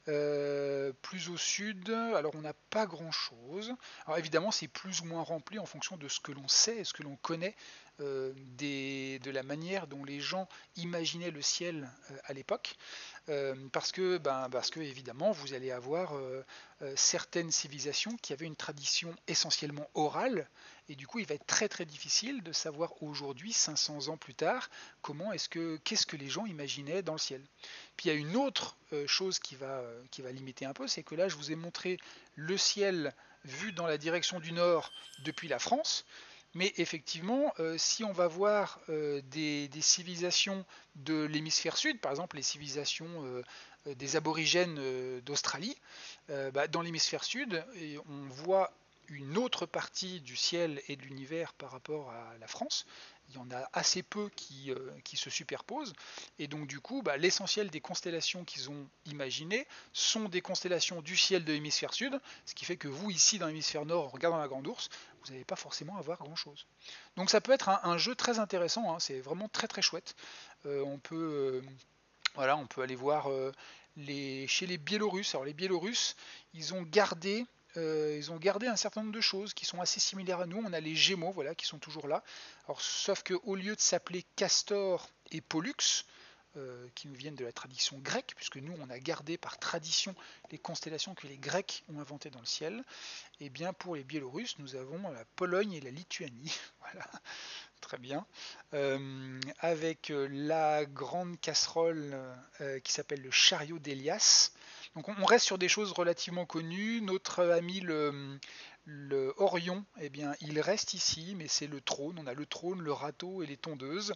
S1: Plus au sud, alors on n'a pas grand chose. Alors évidemment, c'est plus ou moins rempli en fonction de ce que l'on sait et ce que l'on connaît de la manière dont les gens imaginaient le ciel à l'époque. Parce que évidemment, vous allez avoir certaines civilisations qui avaient une tradition essentiellement orale, et du coup, il va être très très difficile de savoir aujourd'hui, 500 ans plus tard, qu'est-ce que les gens imaginaient dans le ciel. Puis il y a une autre chose qui va limiter un peu, c'est que là, je vous ai montré le ciel vue dans la direction du nord depuis la France. Mais effectivement, si on va voir des civilisations de l'hémisphère sud, par exemple les civilisations des aborigènes d'Australie, dans l'hémisphère sud, on voit une autre partie du ciel et de l'univers par rapport à la France. Il y en a assez peu qui se superposent. Et donc du coup, l'essentiel des constellations qu'ils ont imaginées sont des constellations du ciel de l'hémisphère sud, ce qui fait que vous, ici dans l'hémisphère nord, en regardant la Grande Ourse, vous n'allez pas forcément avoir grand-chose. Donc ça peut être un jeu très intéressant, hein, c'est vraiment très très chouette. On peut aller voir chez les Biélorusses. Alors les Biélorusses, ils ont gardé un certain nombre de choses qui sont assez similaires à nous. On a les Gémeaux, voilà, qui sont toujours là. Alors, sauf qu'au lieu de s'appeler Castor et Pollux, qui nous viennent de la tradition grecque, puisque nous, on a gardé par tradition les constellations que les Grecs ont inventées dans le ciel, et bien pour les Biélorusses, nous avons la Pologne et la Lituanie. Voilà, très bien. Avec la grande casserole qui s'appelle le chariot d'Élias. Donc on reste sur des choses relativement connues. Notre ami le Orion, eh bien, il reste ici, mais c'est le trône. On a le trône, le râteau et les tondeuses.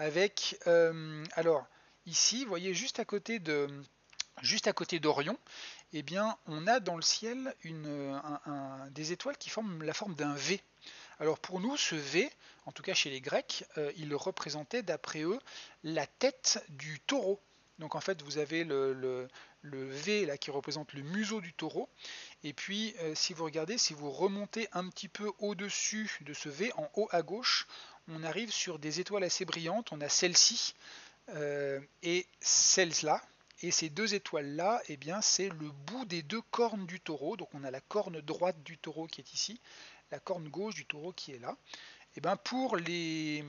S1: Avec, alors, ici, vous voyez, juste à côté d'Orion, eh bien, on a dans le ciel des étoiles qui forment la forme d'un V. Alors pour nous, ce V, en tout cas chez les Grecs, il représentait d'après eux la tête du taureau. Donc en fait, vous avez le V là qui représente le museau du taureau. Et puis, si vous regardez, si vous remontez un petit peu au-dessus de ce V, en haut à gauche, on arrive sur des étoiles assez brillantes. On a celle-ci et celle-là. Et ces deux étoiles-là, eh bien, c'est le bout des deux cornes du taureau. Donc on a la corne droite du taureau qui est ici, la corne gauche du taureau qui est là. Et ben pour les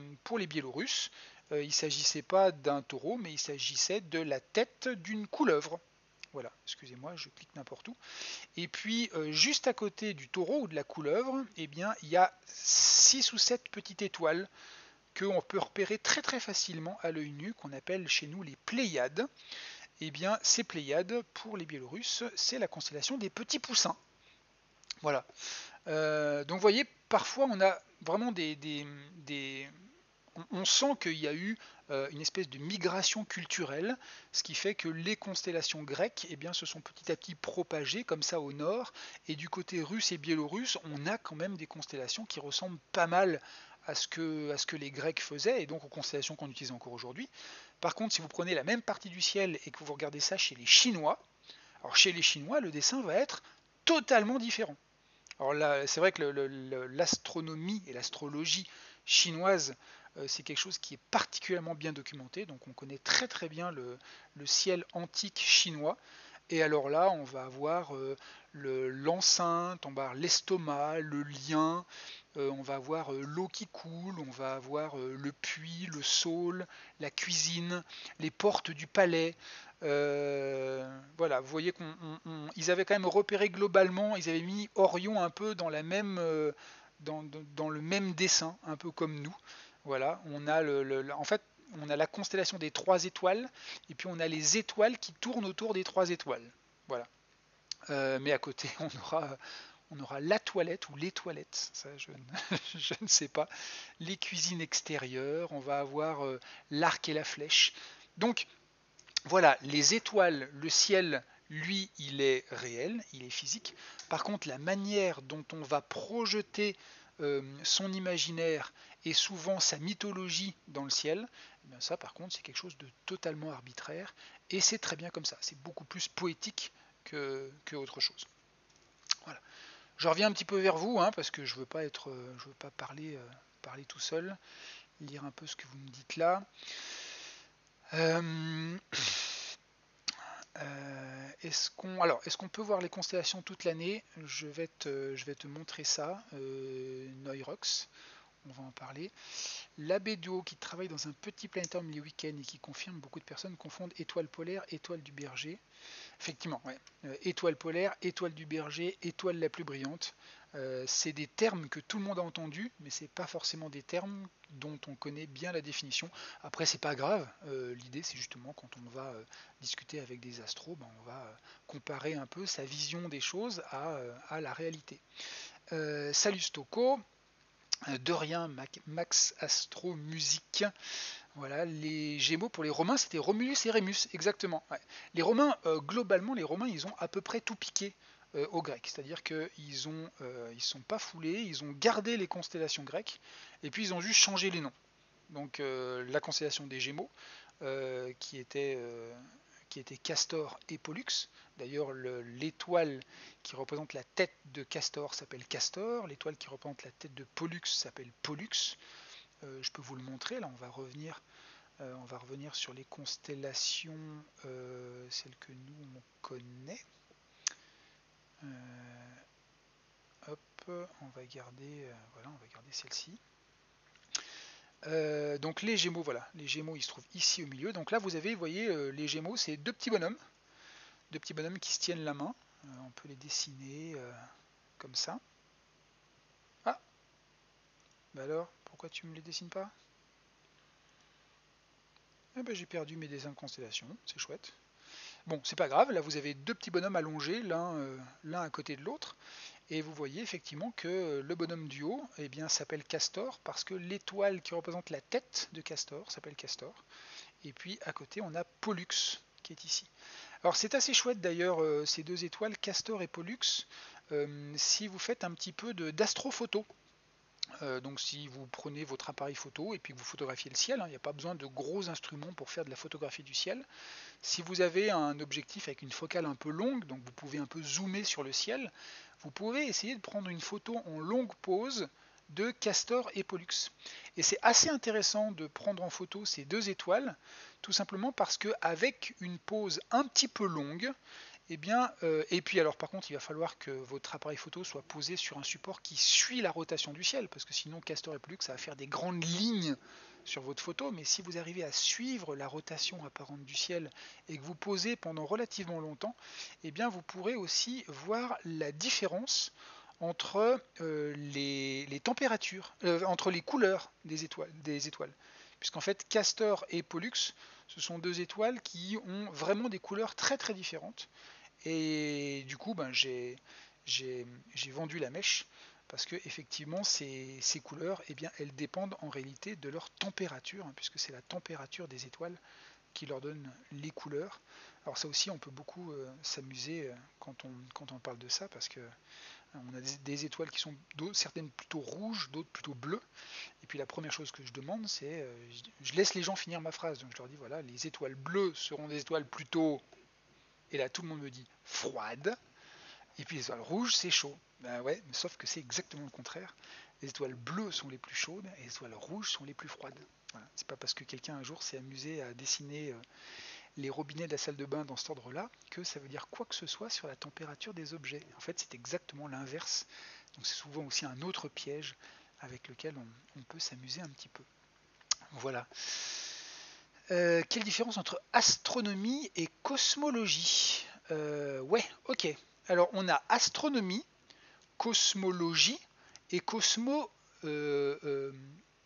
S1: Biélorusses, il ne s'agissait pas d'un taureau, mais il s'agissait de la tête d'une couleuvre. Voilà, excusez-moi, je clique n'importe où. Et puis, juste à côté du taureau ou de la couleuvre, eh bien, il y a 6 ou 7 petites étoiles qu'on peut repérer très très facilement à l'œil nu, qu'on appelle chez nous les Pléiades. Eh bien, ces Pléiades, pour les Biélorusses, c'est la constellation des petits poussins. Voilà. Donc vous voyez, parfois on a vraiment on sent qu'il y a eu une espèce de migration culturelle, ce qui fait que les constellations grecques eh bien, se sont petit à petit propagées comme ça au nord, et du côté russe et biélorusse, on a quand même des constellations qui ressemblent pas mal à ce que les Grecs faisaient, et donc aux constellations qu'on utilise encore aujourd'hui. Par contre, si vous prenez la même partie du ciel et que vous regardez ça chez les Chinois, alors chez les Chinois, le dessin va être totalement différent. Alors là, c'est vrai que l'astronomie et l'astrologie chinoise, c'est quelque chose qui est particulièrement bien documenté. Donc on connaît très très bien le ciel antique chinois. Et alors là, on va avoir l'enceinte, on va avoir l'estomac, le lien, on va avoir l'eau qui coule, on va avoir le puits, le saule, la cuisine, les portes du palais. Voilà, vous voyez qu'ils avaient quand même repéré globalement, ils avaient mis Orion un peu dans dans le même dessin, un peu comme nous. Voilà, on a en fait, on a la constellation des 3 étoiles, et puis on a les étoiles qui tournent autour des 3 étoiles. Voilà. Mais à côté, on aura la toilette ou les toilettes, ça je ne sais pas. Les cuisines extérieures, on va avoir l'arc et la flèche. Donc voilà, les étoiles, le ciel, lui, il est réel, il est physique. Par contre, la manière dont on va projeter son imaginaire et souvent sa mythologie dans le ciel, eh bien ça par contre c'est quelque chose de totalement arbitraire et c'est très bien comme ça, c'est beaucoup plus poétique que autre chose. Voilà. Je reviens un petit peu vers vous hein, parce que je veux pas parler tout seul, lire un peu ce que vous me dites là. Euh, est-ce qu'on peut voir les constellations toute l'année? Je vais te montrer ça, Neurox. on va en parler. L'abbé Duo qui travaille dans un petit planétorium les week-ends et qui confirme, beaucoup de personnes confondent étoile polaire, étoile du Berger. Effectivement, ouais. Étoile polaire, étoile du Berger, étoile la plus brillante. C'est des termes que tout le monde a entendus, mais c'est pas forcément des termes dont on connaît bien la définition. Après, c'est pas grave. L'idée, c'est justement quand on va discuter avec des astros, ben, on va comparer un peu sa vision des choses à la réalité. Salut Stocco. De rien, Max Astro Musique. Voilà, les Gémeaux pour les Romains, c'était Romulus et Rémus, exactement. Ouais. Les Romains, globalement, les Romains, ils ont à peu près tout piqué aux Grecs, c'est-à-dire qu'ils ils sont pas foulés, ils ont gardé les constellations grecques, et puis ils ont juste changé les noms. Donc la constellation des Gémeaux, qui était Castor et Pollux. D'ailleurs, l'étoile qui représente la tête de Castor s'appelle Castor, l'étoile qui représente la tête de Pollux s'appelle Pollux. Je peux vous le montrer, là on va revenir sur les constellations, celles que nous on connaît. Hop, on va garder, voilà, on va garder celle-ci. Donc les Gémeaux, voilà, les Gémeaux ils se trouvent ici au milieu. Donc là vous avez, vous voyez, les Gémeaux, c'est deux petits bonhommes qui se tiennent la main. On peut les dessiner comme ça. Ah, bah alors, pourquoi tu me les dessines pas? Eh ben j'ai perdu mes dessins de constellation, c'est chouette. Bon, c'est pas grave, là vous avez deux petits bonhommes allongés, l'un à côté de l'autre, et vous voyez effectivement que le bonhomme du haut eh bien, s'appelle Castor, parce que l'étoile qui représente la tête de Castor s'appelle Castor, et puis à côté on a Pollux qui est ici. Alors c'est assez chouette d'ailleurs ces deux étoiles, Castor et Pollux, si vous faites un petit peu d'astrophoto. Donc si vous prenez votre appareil photo et puis que vous photographiez le ciel, il n'y a pas besoin de gros instruments pour faire de la photographie du ciel. Si vous avez un objectif avec une focale un peu longue, donc vous pouvez un peu zoomer sur le ciel, vous pouvez essayer de prendre une photo en longue pause de Castor et Pollux. Et c'est assez intéressant de prendre en photo ces deux étoiles, tout simplement parce qu'avec une pause un petit peu longue, eh bien, et puis alors par contre il va falloir que votre appareil photo soit posé sur un support qui suit la rotation du ciel, parce que sinon Castor et Pollux ça va faire des grandes lignes sur votre photo, mais si vous arrivez à suivre la rotation apparente du ciel et que vous posez pendant relativement longtemps, eh bien vous pourrez aussi voir la différence entre les températures, entre les couleurs des étoiles. Puisqu'en fait Castor et Pollux, ce sont deux étoiles qui ont vraiment des couleurs très très différentes. Et du coup, ben, j'ai vendu la mèche parce que effectivement ces couleurs, eh bien, elles dépendent en réalité de leur température, puisque c'est la température des étoiles qui leur donne les couleurs. Alors ça aussi, on peut beaucoup s'amuser quand on parle de ça, parce que on a des étoiles qui sont certaines plutôt rouges, d'autres plutôt bleues. Et puis la première chose que je demande, c'est, je laisse les gens finir ma phrase, donc je leur dis voilà, les étoiles bleues seront des étoiles plutôt, et là tout le monde me dit froide, et puis les étoiles rouges c'est chaud. Ben ouais, mais sauf que c'est exactement le contraire. Les étoiles bleues sont les plus chaudes et les étoiles rouges sont les plus froides. Voilà. C'est pas parce que quelqu'un un jour s'est amusé à dessiner les robinets de la salle de bain dans cet ordre-là que ça veut dire quoi que ce soit sur la température des objets. En fait, c'est exactement l'inverse. Donc c'est souvent aussi un autre piège avec lequel on peut s'amuser un petit peu. Voilà. Quelle différence entre astronomie et cosmologie? Ouais, ok. Alors on a astronomie, cosmologie et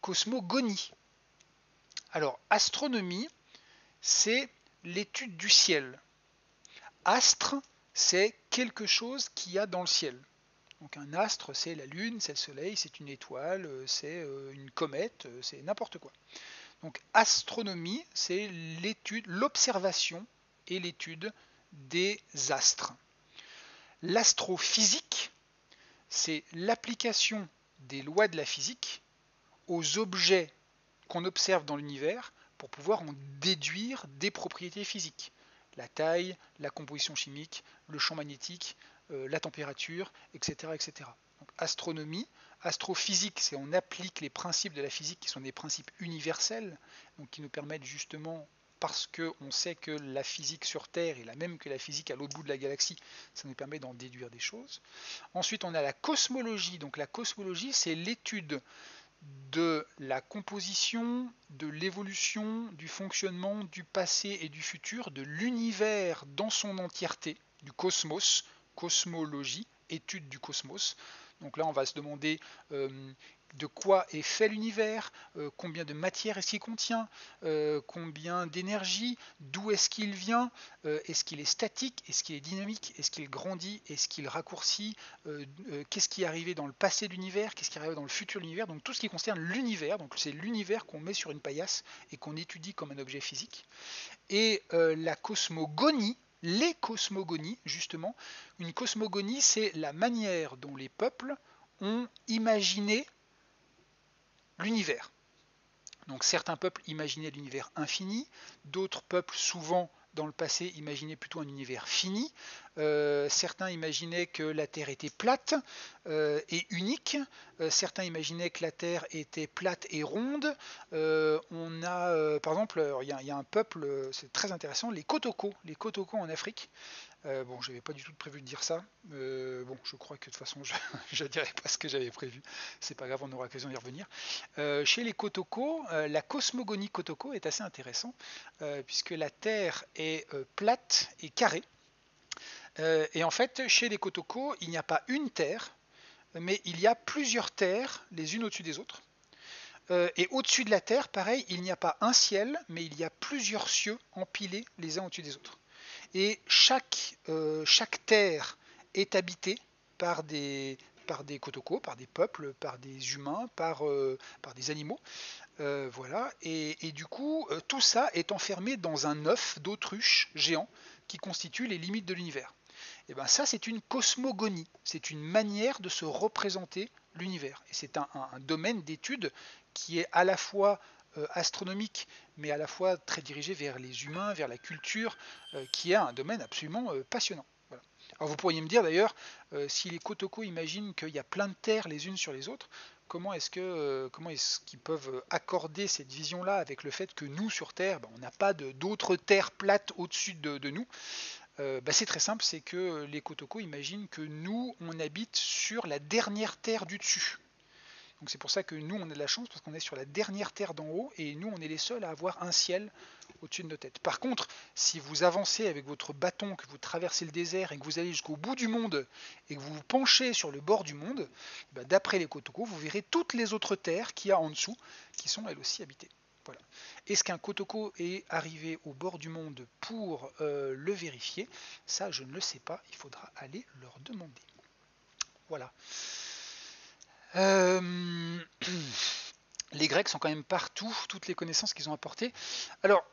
S1: cosmogonie. Alors astronomie, c'est l'étude du ciel. Astre, c'est quelque chose qu'il y a dans le ciel. Donc un astre, c'est la Lune, c'est le Soleil, c'est une étoile, c'est une comète, c'est n'importe quoi. Donc astronomie, c'est l'étude, l'observation et l'étude des astres. L'astrophysique, c'est l'application des lois de la physique aux objets qu'on observe dans l'univers pour pouvoir en déduire des propriétés physiques. La taille, la composition chimique, le champ magnétique, la température, etc. etc. Donc, astronomie, astrophysique, c'est on applique les principes de la physique qui sont des principes universels, donc qui nous permettent justement, parce qu'on sait que la physique sur Terre est la même que la physique à l'autre bout de la galaxie, ça nous permet d'en déduire des choses. Ensuite, on a la cosmologie. Donc la cosmologie, c'est l'étude de la composition, de l'évolution, du fonctionnement, du passé et du futur, de l'univers dans son entièreté, du cosmos, cosmologie, étude du cosmos. Donc là, on va se demander de quoi est fait l'univers, combien de matière est-ce qu'il contient, combien d'énergie, d'où est-ce qu'il vient, est-ce qu'il est statique, est-ce qu'il est dynamique, est-ce qu'il grandit, est-ce qu'il raccourcit, qu'est-ce qui est arrivé dans le passé de l'univers, qu'est-ce qui est arrivé dans le futur de l'univers, donc tout ce qui concerne l'univers, donc c'est l'univers qu'on met sur une paillasse et qu'on étudie comme un objet physique. Et la cosmogonie, les cosmogonies, justement, une cosmogonie, c'est la manière dont les peuples ont imaginé l'univers. Donc certains peuples imaginaient l'univers infini, d'autres peuples, souvent dans le passé, imaginaient plutôt un univers fini. Certains imaginaient que la Terre était plate et unique. Certains imaginaient que la Terre était plate et ronde. On a, par exemple, il y a un peuple, c'est très intéressant, les Kotoko en Afrique. Bon, j'avais pas du tout prévu de dire ça. Bon, je crois que de toute façon, je ne dirai pas ce que j'avais prévu. C'est pas grave, on aura l'occasion d'y revenir. Chez les Kotoko, la cosmogonie Kotoko est assez intéressante, puisque la Terre est plate et carrée. Et en fait, chez les Kotoko, il n'y a pas une Terre, mais il y a plusieurs terres, les unes au-dessus des autres. Et au-dessus de la Terre, pareil, il n'y a pas un ciel, mais il y a plusieurs cieux empilés les uns au-dessus des autres. Et chaque terre est habitée par des Kotoko, par des peuples, par des humains, par des animaux. Voilà. Et du coup, tout ça est enfermé dans un œuf d'autruche géant qui constitue les limites de l'univers. Et bien ça, c'est une cosmogonie, c'est une manière de se représenter l'univers. Et c'est un domaine d'étude qui est à la fois astronomique, mais à la fois très dirigé vers les humains, vers la culture, qui est un domaine absolument passionnant. Voilà. Alors vous pourriez me dire d'ailleurs, si les Kotoko imaginent qu'il y a plein de terres les unes sur les autres, comment est-ce qu'ils peuvent accorder cette vision-là avec le fait que nous, sur Terre, on n'a pas d'autres terres plates au-dessus de nous. C'est très simple, c'est que les Kotoko imaginent que nous, on habite sur la dernière terre du dessus. Donc c'est pour ça que nous, on a de la chance, parce qu'on est sur la dernière terre d'en haut, et nous, on est les seuls à avoir un ciel au-dessus de nos têtes. Par contre, si vous avancez avec votre bâton, que vous traversez le désert, et que vous allez jusqu'au bout du monde, et que vous vous penchez sur le bord du monde, d'après les Kotoko, vous verrez toutes les autres terres qu'il y a en dessous, qui sont elles aussi habitées. Voilà. Est-ce qu'un Kotoko est arrivé au bord du monde pour le vérifier? Ça, je ne le sais pas. Il faudra aller leur demander. Voilà. Les Grecs sont quand même partout, toutes les connaissances qu'ils ont apportées. Alors,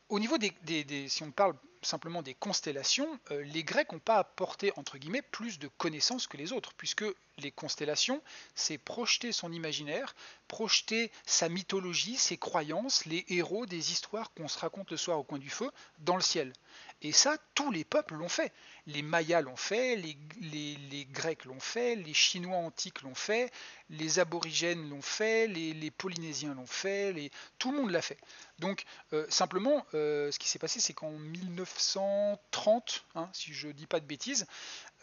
S1: au niveau si on parle simplement des constellations, les Grecs n'ont pas apporté, entre guillemets, plus de connaissances que les autres, puisque les constellations, c'est projeter son imaginaire, projeter sa mythologie, ses croyances, les héros des histoires qu'on se raconte le soir au coin du feu, dans le ciel. Et ça, tous les peuples l'ont fait. Les Mayas l'ont fait, les Grecs l'ont fait, les Chinois antiques l'ont fait, les Aborigènes l'ont fait, les Polynésiens l'ont fait, tout le monde l'a fait. Donc, simplement, ce qui s'est passé, c'est qu'en 1930, si je ne dis pas de bêtises,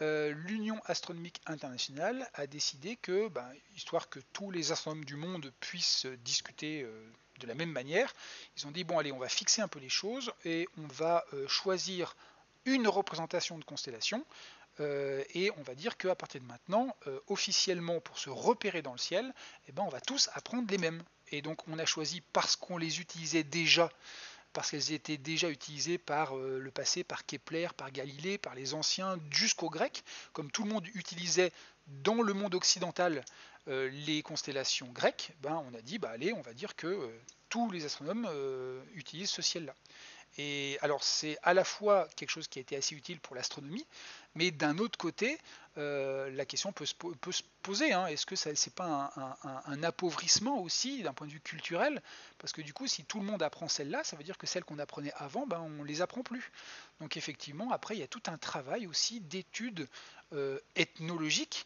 S1: l'Union astronomique internationale a décidé que, histoire que tous les astronomes du monde puissent discuter de la même manière, ils ont dit bon allez, on va fixer un peu les choses et on va choisir une représentation de constellation et on va dire qu'à partir de maintenant, officiellement pour se repérer dans le ciel, on va tous apprendre les mêmes. Et donc on a choisi parce qu'on les utilisait déjà, parce qu'elles étaient déjà utilisées par le passé, par Kepler, par Galilée, par les anciens, jusqu'aux Grecs, comme tout le monde utilisait dans le monde occidental les constellations grecques, on a dit, allez, on va dire que tous les astronomes utilisent ce ciel-là. Et alors c'est à la fois quelque chose qui a été assez utile pour l'astronomie, mais d'un autre côté, la question peut se poser, est-ce que c'est pas un appauvrissement aussi d'un point de vue culturel? Parce que du coup, si tout le monde apprend celle-là, ça veut dire que celles qu'on apprenait avant, on ne les apprend plus. Donc effectivement, après, il y a tout un travail aussi d'études ethnologiques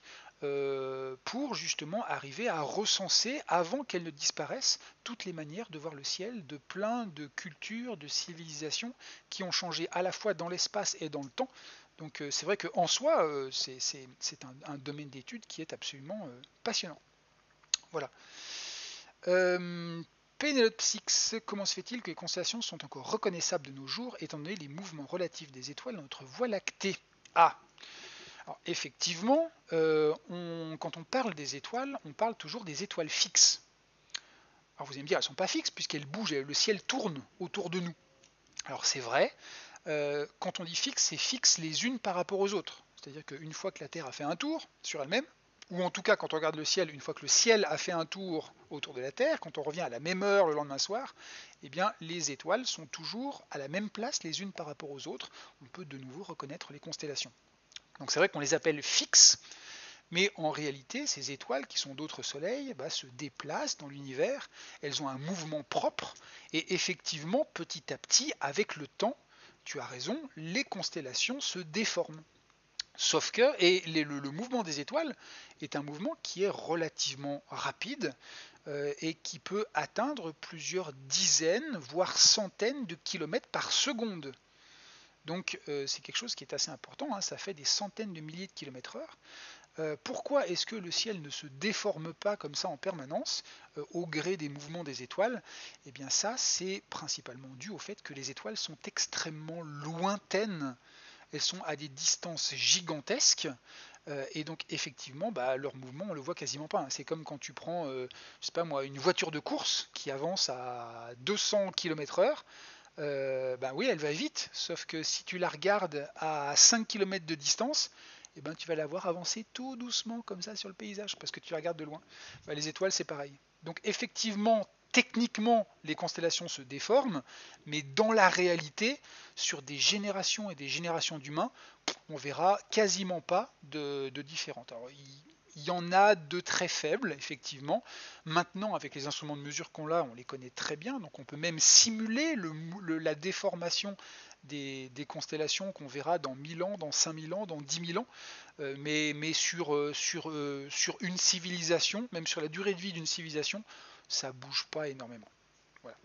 S1: pour justement arriver à recenser, avant qu'elles ne disparaissent, toutes les manières de voir le ciel de plein de cultures, de civilisations qui ont changé à la fois dans l'espace et dans le temps. Donc c'est vrai qu'en soi, c'est un domaine d'étude qui est absolument passionnant. Voilà. Penelope Six, comment se fait-il que les constellations sont encore reconnaissables de nos jours, étant donné les mouvements relatifs des étoiles dans notre Voie lactée? Ah, alors effectivement, quand on parle des étoiles, on parle toujours des étoiles fixes. Alors vous allez me dire, elles ne sont pas fixes puisqu'elles bougent, le ciel tourne autour de nous. Alors c'est vrai, quand on dit fixe, c'est fixe les unes par rapport aux autres. C'est-à-dire qu'une fois que la Terre a fait un tour sur elle-même, ou en tout cas quand on regarde le ciel, une fois que le ciel a fait un tour autour de la Terre, quand on revient à la même heure le lendemain soir, eh bien les étoiles sont toujours à la même place les unes par rapport aux autres. On peut de nouveau reconnaître les constellations. Donc c'est vrai qu'on les appelle fixes, mais en réalité, ces étoiles qui sont d'autres soleils se déplacent dans l'univers, elles ont un mouvement propre, et effectivement, petit à petit, avec le temps, tu as raison, les constellations se déforment. Sauf que, le mouvement des étoiles est un mouvement qui est relativement rapide et qui peut atteindre plusieurs dizaines, voire centaines de kilomètres par seconde. Donc c'est quelque chose qui est assez important, hein, ça fait des centaines de milliers de kilomètres heure. Pourquoi est-ce que le ciel ne se déforme pas comme ça en permanence au gré des mouvements des étoiles? Eh bien ça, c'est principalement dû au fait que les étoiles sont extrêmement lointaines. Elles sont à des distances gigantesques et donc effectivement leur mouvement on le voit quasiment pas. C'est comme quand tu prends je sais pas moi, une voiture de course qui avance à 200 km/h. Oui, elle va vite, sauf que si tu la regardes à 5 km de distance, tu vas la voir avancer tout doucement comme ça sur le paysage, parce que tu la regardes de loin. Les étoiles, c'est pareil. Donc effectivement, techniquement, les constellations se déforment, mais dans la réalité, sur des générations et des générations d'humains, on verra quasiment pas de différence. Alors, il y en a de très faibles, effectivement. Maintenant, avec les instruments de mesure qu'on a, on les connaît très bien, donc on peut même simuler la déformation des constellations qu'on verra dans 1000 ans, dans 5000 ans, dans 10 000 ans, mais sur une civilisation, même sur la durée de vie d'une civilisation, ça bouge pas énormément. Voilà.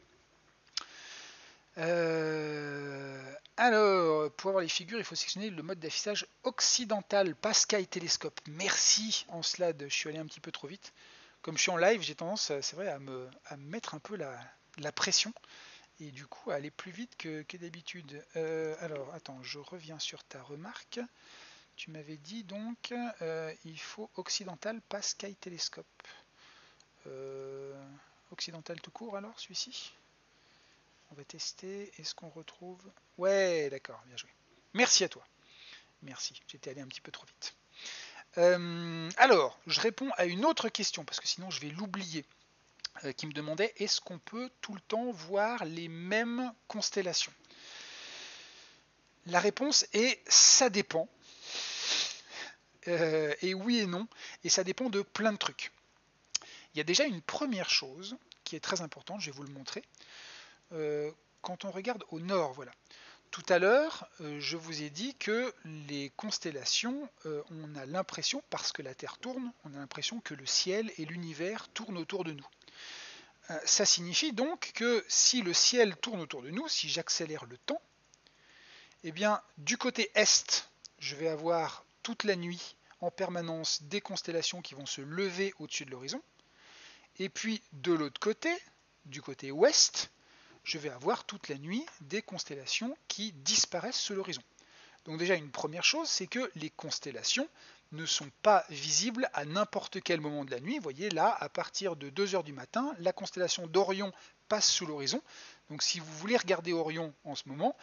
S1: Alors, pour avoir les figures, il faut sélectionner le mode d'affichage occidental, pas Sky Télescope. Merci en slide, je suis allé un petit peu trop vite. Comme je suis en live, j'ai tendance, c'est vrai, à me mettre un peu la pression et du coup à aller plus vite que d'habitude. Alors, attends, je reviens sur ta remarque. Tu m'avais dit donc, il faut occidental, pas Sky Télescope. Occidental tout court alors, celui-ci? On va tester. Est-ce qu'on retrouve... Ouais, d'accord, bien joué. Merci à toi. Merci, j'étais allé un petit peu trop vite. Alors, je réponds à une autre question, parce que sinon je vais l'oublier, qui me demandait, est-ce qu'on peut tout le temps voir les mêmes constellations? La réponse est, ça dépend. Et oui et non, et ça dépend de plein de trucs. Il y a déjà une première chose qui est très importante, je vais vous le montrer. Quand on regarde au nord, voilà. Tout à l'heure, je vous ai dit que les constellations, on a l'impression, parce que la Terre tourne, on a l'impression que le ciel et l'univers tournent autour de nous. Ça signifie donc que si le ciel tourne autour de nous, si j'accélère le temps, eh bien, du côté est, je vais avoir toute la nuit en permanence des constellations qui vont se lever au-dessus de l'horizon. Et puis, de l'autre côté, du côté ouest, je vais avoir toute la nuit des constellations qui disparaissent sous l'horizon. Donc déjà une première chose, c'est que les constellations ne sont pas visibles à n'importe quel moment de la nuit. Vous voyez là, à partir de 2h du matin, la constellation d'Orion passe sous l'horizon. Donc si vous voulez regarder Orion en ce moment,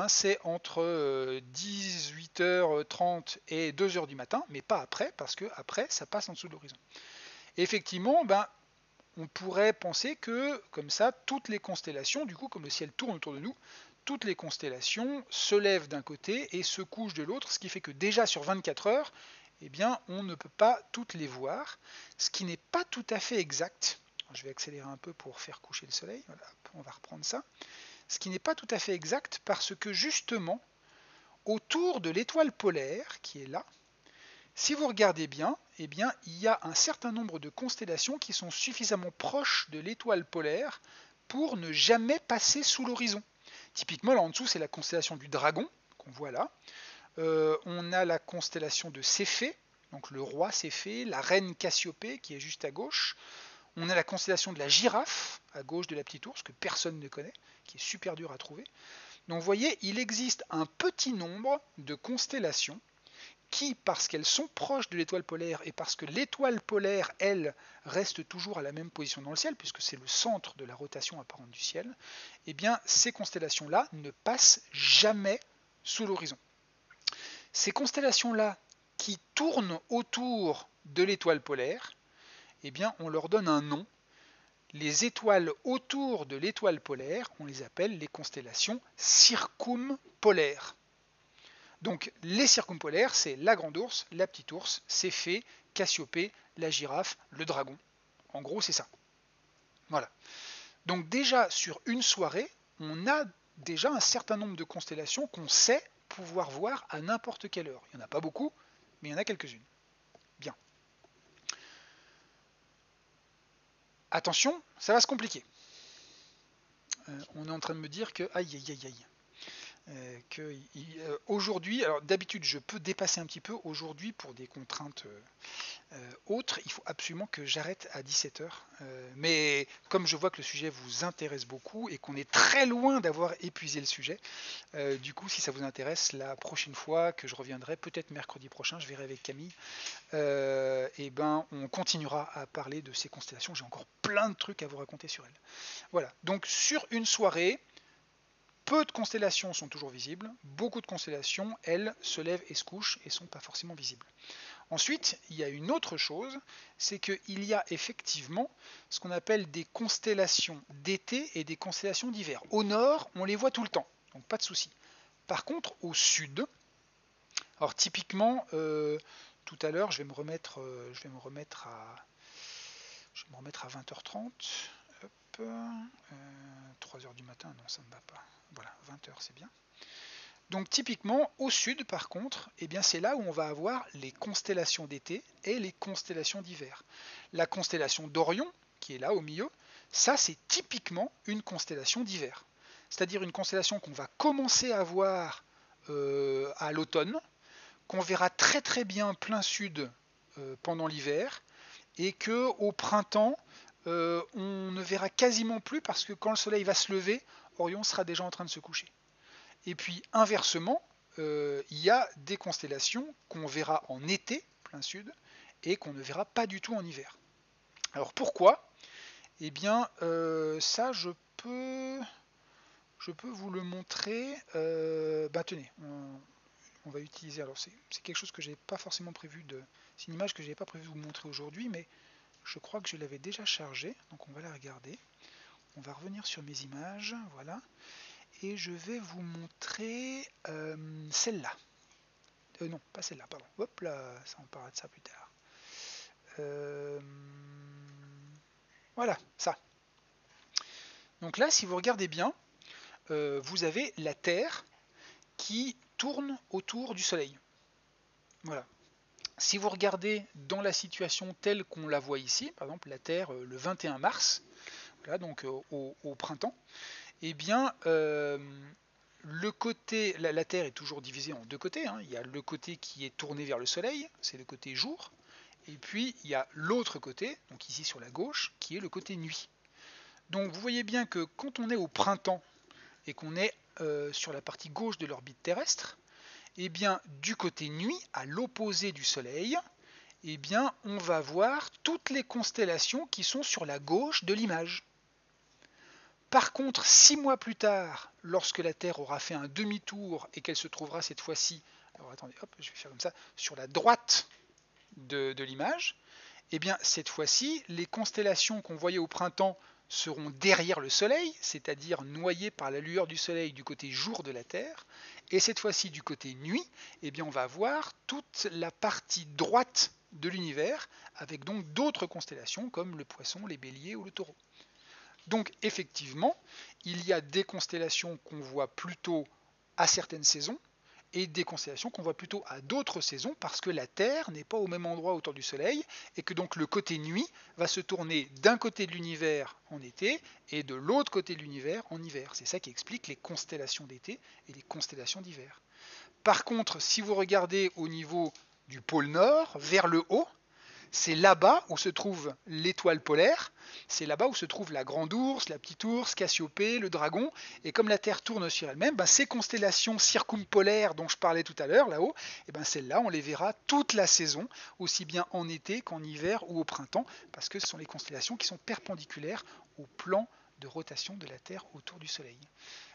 S1: c'est entre 18h30 et 2h du matin, mais pas après, parce que après ça passe en dessous de l'horizon. Effectivement, on pourrait penser que, comme ça, toutes les constellations, du coup, comme le ciel tourne autour de nous, toutes les constellations se lèvent d'un côté et se couchent de l'autre, ce qui fait que déjà sur 24 heures, on ne peut pas toutes les voir, ce qui n'est pas tout à fait exact. Je vais accélérer un peu pour faire coucher le soleil, voilà, on va reprendre ça. Ce qui n'est pas tout à fait exact parce que justement, autour de l'étoile polaire, qui est là, si vous regardez bien, il y a un certain nombre de constellations qui sont suffisamment proches de l'étoile polaire pour ne jamais passer sous l'horizon. Typiquement, là en dessous, c'est la constellation du Dragon, qu'on voit là. On a la constellation de Céphée, donc le roi Céphée, la reine Cassiopée, qui est juste à gauche. On a la constellation de la Girafe, à gauche de la Petite Ourse, que personne ne connaît, qui est super dur à trouver. Donc vous voyez, il existe un petit nombre de constellations qui, parce qu'elles sont proches de l'étoile polaire et parce que l'étoile polaire, elle, reste toujours à la même position dans le ciel, puisque c'est le centre de la rotation apparente du ciel, eh bien ces constellations-là ne passent jamais sous l'horizon. Ces constellations-là qui tournent autour de l'étoile polaire, eh bien on leur donne un nom. Les étoiles autour de l'étoile polaire, on les appelle les constellations circumpolaires. Donc les circumpolaires, c'est la Grande Ourse, la Petite Ourse, Céphée, Cassiopée, la Girafe, le Dragon. En gros, c'est ça. Voilà. Donc déjà, sur une soirée, on a déjà un certain nombre de constellations qu'on sait pouvoir voir à n'importe quelle heure. Il n'y en a pas beaucoup, mais il y en a quelques-unes. Bien. Attention, ça va se compliquer. On est en train de me dire que... Aïe, aïe, aïe, aïe. Aujourd'hui, alors d'habitude je peux dépasser un petit peu, aujourd'hui pour des contraintes autres, il faut absolument que j'arrête à 17h. Mais comme je vois que le sujet vous intéresse beaucoup et qu'on est très loin d'avoir épuisé le sujet, du coup si ça vous intéresse, la prochaine fois que je reviendrai, peut-être mercredi prochain, je verrai avec Camille, et ben on continuera à parler de ces constellations. J'ai encore plein de trucs à vous raconter sur elles. Voilà, donc sur une soirée, peu de constellations sont toujours visibles, beaucoup de constellations, elles, se lèvent et se couchent et ne sont pas forcément visibles. Ensuite, il y a une autre chose, c'est qu'il y a effectivement ce qu'on appelle des constellations d'été et des constellations d'hiver. Au nord, on les voit tout le temps, donc pas de souci. Par contre, au sud, alors typiquement, tout à l'heure, je vais me remettre à 20h30. 3h du matin, non, ça ne me va pas. Voilà, 20h, c'est bien. Donc typiquement, au sud, par contre, eh bien, c'est là où on va avoir les constellations d'été et les constellations d'hiver. La constellation d'Orion, qui est là au milieu, ça c'est typiquement une constellation d'hiver. C'est-à-dire une constellation qu'on va commencer à voir à l'automne, qu'on verra très très bien plein sud pendant l'hiver, et qu'au printemps, on ne verra quasiment plus parce que quand le soleil va se lever, Orion sera déjà en train de se coucher. Et puis inversement, il y a des constellations qu'on verra en été, plein sud, et qu'on ne verra pas du tout en hiver. Alors pourquoi? Eh bien, ça, je peux vous le montrer. Tenez, on va utiliser. Alors, c'est quelque chose que je n'avais pas forcément prévu de. C'est une image que je n'avais pas prévu de vous montrer aujourd'hui, mais je crois que je l'avais déjà chargée. Donc, on va la regarder. On va revenir sur mes images. Voilà. Et je vais vous montrer celle-là. Non, pas celle-là, pardon. Hop là, ça on parlera de ça plus tard. Voilà, ça. Donc là, si vous regardez bien, vous avez la Terre qui tourne autour du Soleil. Voilà. Si vous regardez dans la situation telle qu'on la voit ici, par exemple la Terre le 21 mars, voilà, donc au printemps, eh bien, le côté, la Terre est toujours divisée en deux côtés. Il y a le côté qui est tourné vers le Soleil, c'est le côté jour, et puis il y a l'autre côté, donc ici sur la gauche, qui est le côté nuit. Donc vous voyez bien que quand on est au printemps et qu'on est sur la partie gauche de l'orbite terrestre, eh bien du côté nuit, à l'opposé du Soleil, eh bien on va voir toutes les constellations qui sont sur la gauche de l'image. Par contre, 6 mois plus tard, lorsque la Terre aura fait un demi-tour et qu'elle se trouvera cette fois-ci, alors attendez, hop, je vais faire comme ça, sur la droite de l'image, eh bien cette fois-ci, les constellations qu'on voyait au printemps seront derrière le Soleil, c'est-à-dire noyées par la lueur du Soleil du côté jour de la Terre, et cette fois-ci du côté nuit, eh bien on va voir toute la partie droite de l'univers, avec donc d'autres constellations comme le Poisson, les Béliers ou le Taureau. Donc effectivement, il y a des constellations qu'on voit plutôt à certaines saisons et des constellations qu'on voit plutôt à d'autres saisons parce que la Terre n'est pas au même endroit autour du Soleil et que donc le côté nuit va se tourner d'un côté de l'univers en été et de l'autre côté de l'univers en hiver. C'est ça qui explique les constellations d'été et les constellations d'hiver. Par contre, si vous regardez au niveau du pôle Nord, vers le haut, c'est là-bas où se trouve l'étoile polaire, c'est là-bas où se trouve la grande ours, la petite ours, Cassiopée, le dragon, et comme la Terre tourne sur elle-même, ces constellations circumpolaires dont je parlais tout à l'heure, là-haut, celles-là, on les verra toute la saison, aussi bien en été qu'en hiver ou au printemps, parce que ce sont les constellations qui sont perpendiculaires au plan de rotation de la Terre autour du Soleil.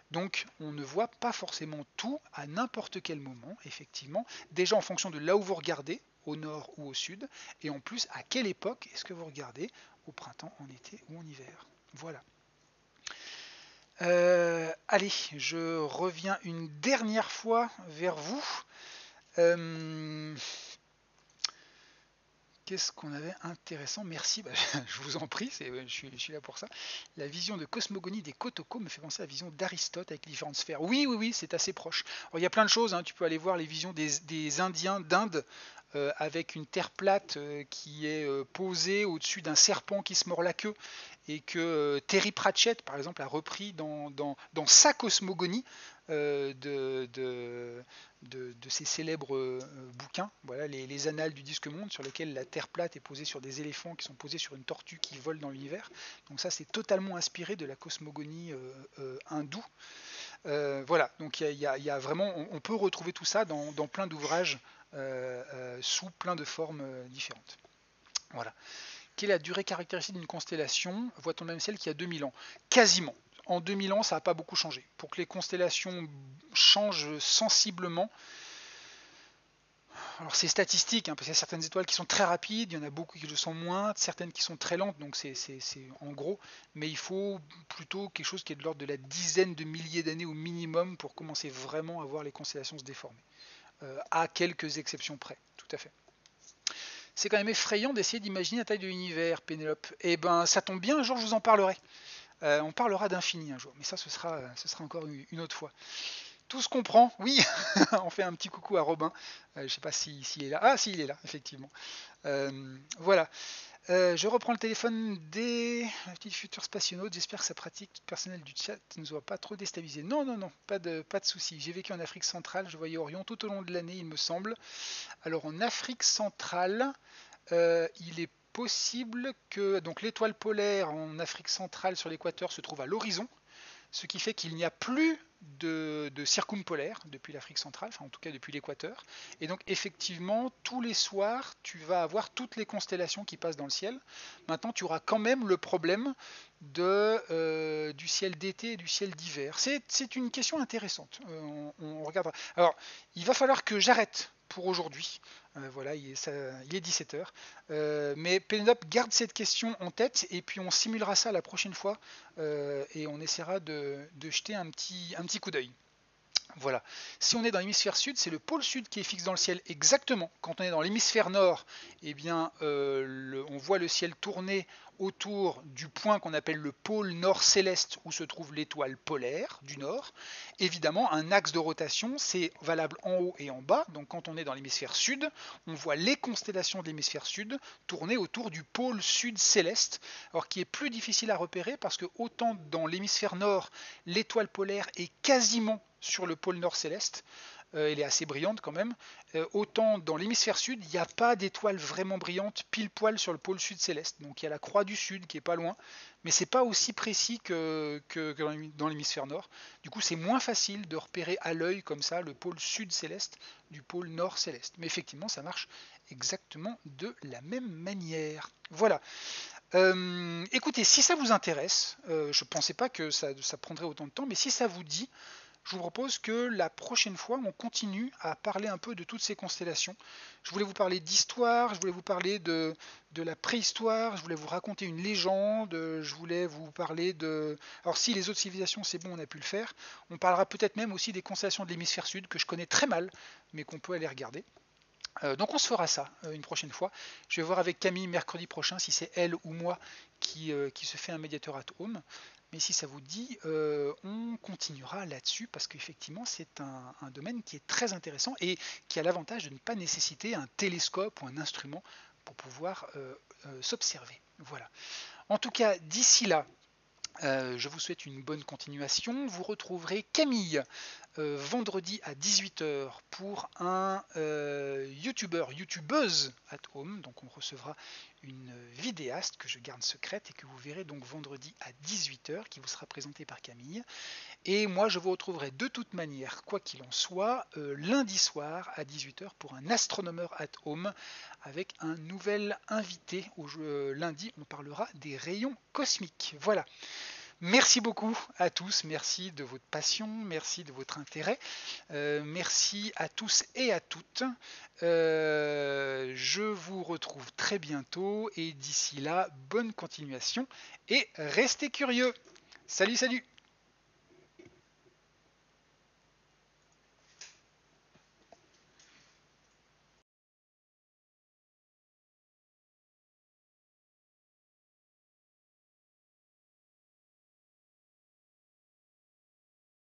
S1: Donc on ne voit pas forcément tout à n'importe quel moment, effectivement, déjà en fonction de là où vous regardez, au nord ou au sud, et en plus à quelle époque est-ce que vous regardez, au printemps, en été ou en hiver. Voilà. Allez, je reviens une dernière fois vers vous. Qu'est-ce qu'on avait intéressant? Merci, je vous en prie, je suis là pour ça. La vision de cosmogonie des Kotoko me fait penser à la vision d'Aristote avec les différentes sphères. Oui, c'est assez proche. Alors, il y a plein de choses, tu peux aller voir les visions des Indiens d'Inde avec une terre plate qui est posée au-dessus d'un serpent qui se mord la queue et que Terry Pratchett, par exemple, a repris dans sa cosmogonie de ses célèbres bouquins, voilà, les annales du disque monde, sur lesquels la Terre plate est posée sur des éléphants qui sont posés sur une tortue qui vole dans l'univers. Donc ça, c'est totalement inspiré de la cosmogonie hindoue. Voilà, donc il y a vraiment, on peut retrouver tout ça dans plein d'ouvrages sous plein de formes différentes. Voilà. Quelle est la durée caractéristique d'une constellation? Voit-on le même ciel qu'il y a 2000 ans? Quasiment. En 2000 ans, ça n'a pas beaucoup changé. Pour que les constellations changent sensiblement, alors c'est statistique, parce qu'il y a certaines étoiles qui sont très rapides, il y en a beaucoup qui le sont moins, certaines qui sont très lentes, donc c'est en gros, mais il faut plutôt quelque chose qui est de l'ordre de la dizaine de milliers d'années au minimum pour commencer vraiment à voir les constellations se déformer, à quelques exceptions près, tout à fait. C'est quand même effrayant d'essayer d'imaginer la taille de l'univers, Pénélope. Eh ben, ça tombe bien, un jour je vous en parlerai. On parlera d'infini un jour, mais ça, ce sera encore une autre fois. Tout se comprend, oui. On fait un petit coucou à Robin. Je ne sais pas s'il est là. Ah, si, il est là, effectivement. Voilà. Je reprends le téléphone des petits futurs spationautes. J'espère que sa pratique personnelle du chat ne nous aura pas trop déstabilisé. Non, pas de souci. J'ai vécu en Afrique centrale. Je voyais Orion tout au long de l'année, il me semble. Alors en Afrique centrale, il est possible que donc l'étoile polaire en Afrique centrale sur l'équateur se trouve à l'horizon, ce qui fait qu'il n'y a plus de circumpolaire depuis l'Afrique centrale, enfin en tout cas depuis l'équateur. Et donc effectivement, tous les soirs, tu vas avoir toutes les constellations qui passent dans le ciel. Maintenant, tu auras quand même le problème du ciel d'été et du ciel d'hiver. C'est une question intéressante. On regardera. Alors, il va falloir que j'arrête pour aujourd'hui. Voilà, il est 17h. Mais Pénélope, garde cette question en tête et puis on simulera ça la prochaine fois et on essaiera de jeter un petit coup d'œil. Voilà. Si on est dans l'hémisphère sud, c'est le pôle sud qui est fixe dans le ciel exactement. Quand on est dans l'hémisphère nord, on voit le ciel tourner autour du point qu'on appelle le pôle nord céleste où se trouve l'étoile polaire du nord. Évidemment, un axe de rotation, c'est valable en haut et en bas. Donc quand on est dans l'hémisphère sud, on voit les constellations de l'hémisphère sud tourner autour du pôle sud céleste, alors qui est plus difficile à repérer parce que autant dans l'hémisphère nord, l'étoile polaire est quasiment sur le pôle nord céleste, elle est assez brillante quand même, autant dans l'hémisphère sud, il n'y a pas d'étoile vraiment brillante pile poil sur le pôle sud céleste. Donc il y a la croix du sud qui est pas loin, mais c'est pas aussi précis que dans l'hémisphère nord. Du coup, c'est moins facile de repérer à l'œil comme ça le pôle sud céleste du pôle nord céleste. Mais effectivement, ça marche exactement de la même manière. Voilà. Écoutez, si ça vous intéresse, je ne pensais pas que ça prendrait autant de temps, mais si ça vous dit, je vous propose que la prochaine fois, on continue à parler un peu de toutes ces constellations. Je voulais vous parler d'histoire, je voulais vous parler de la préhistoire, je voulais vous raconter une légende, je voulais vous parler de... Alors si les autres civilisations, c'est bon, on a pu le faire, on parlera peut-être même aussi des constellations de l'hémisphère sud, que je connais très mal, mais qu'on peut aller regarder. Donc on se fera ça une prochaine fois. Je vais voir avec Camille mercredi prochain si c'est elle ou moi qui se fait un médiateur at home. Mais si ça vous dit, on continuera là-dessus parce qu'effectivement c'est un domaine qui est très intéressant et qui a l'avantage de ne pas nécessiter un télescope ou un instrument pour pouvoir s'observer. Voilà. En tout cas, d'ici là, Je vous souhaite une bonne continuation. Vous retrouverez Camille vendredi à 18h pour un youtubeuse at home. Donc on recevra une vidéaste que je garde secrète et que vous verrez donc vendredi à 18h qui vous sera présentée par Camille. Et moi je vous retrouverai de toute manière, quoi qu'il en soit, lundi soir à 18h pour un astronomeur at home avec un nouvel invité. Lundi on parlera des rayons cosmiques. Voilà. Merci beaucoup à tous, merci de votre passion, merci de votre intérêt, merci à tous et à toutes. Je vous retrouve très bientôt et d'ici là, bonne continuation et restez curieux. Salut, salut!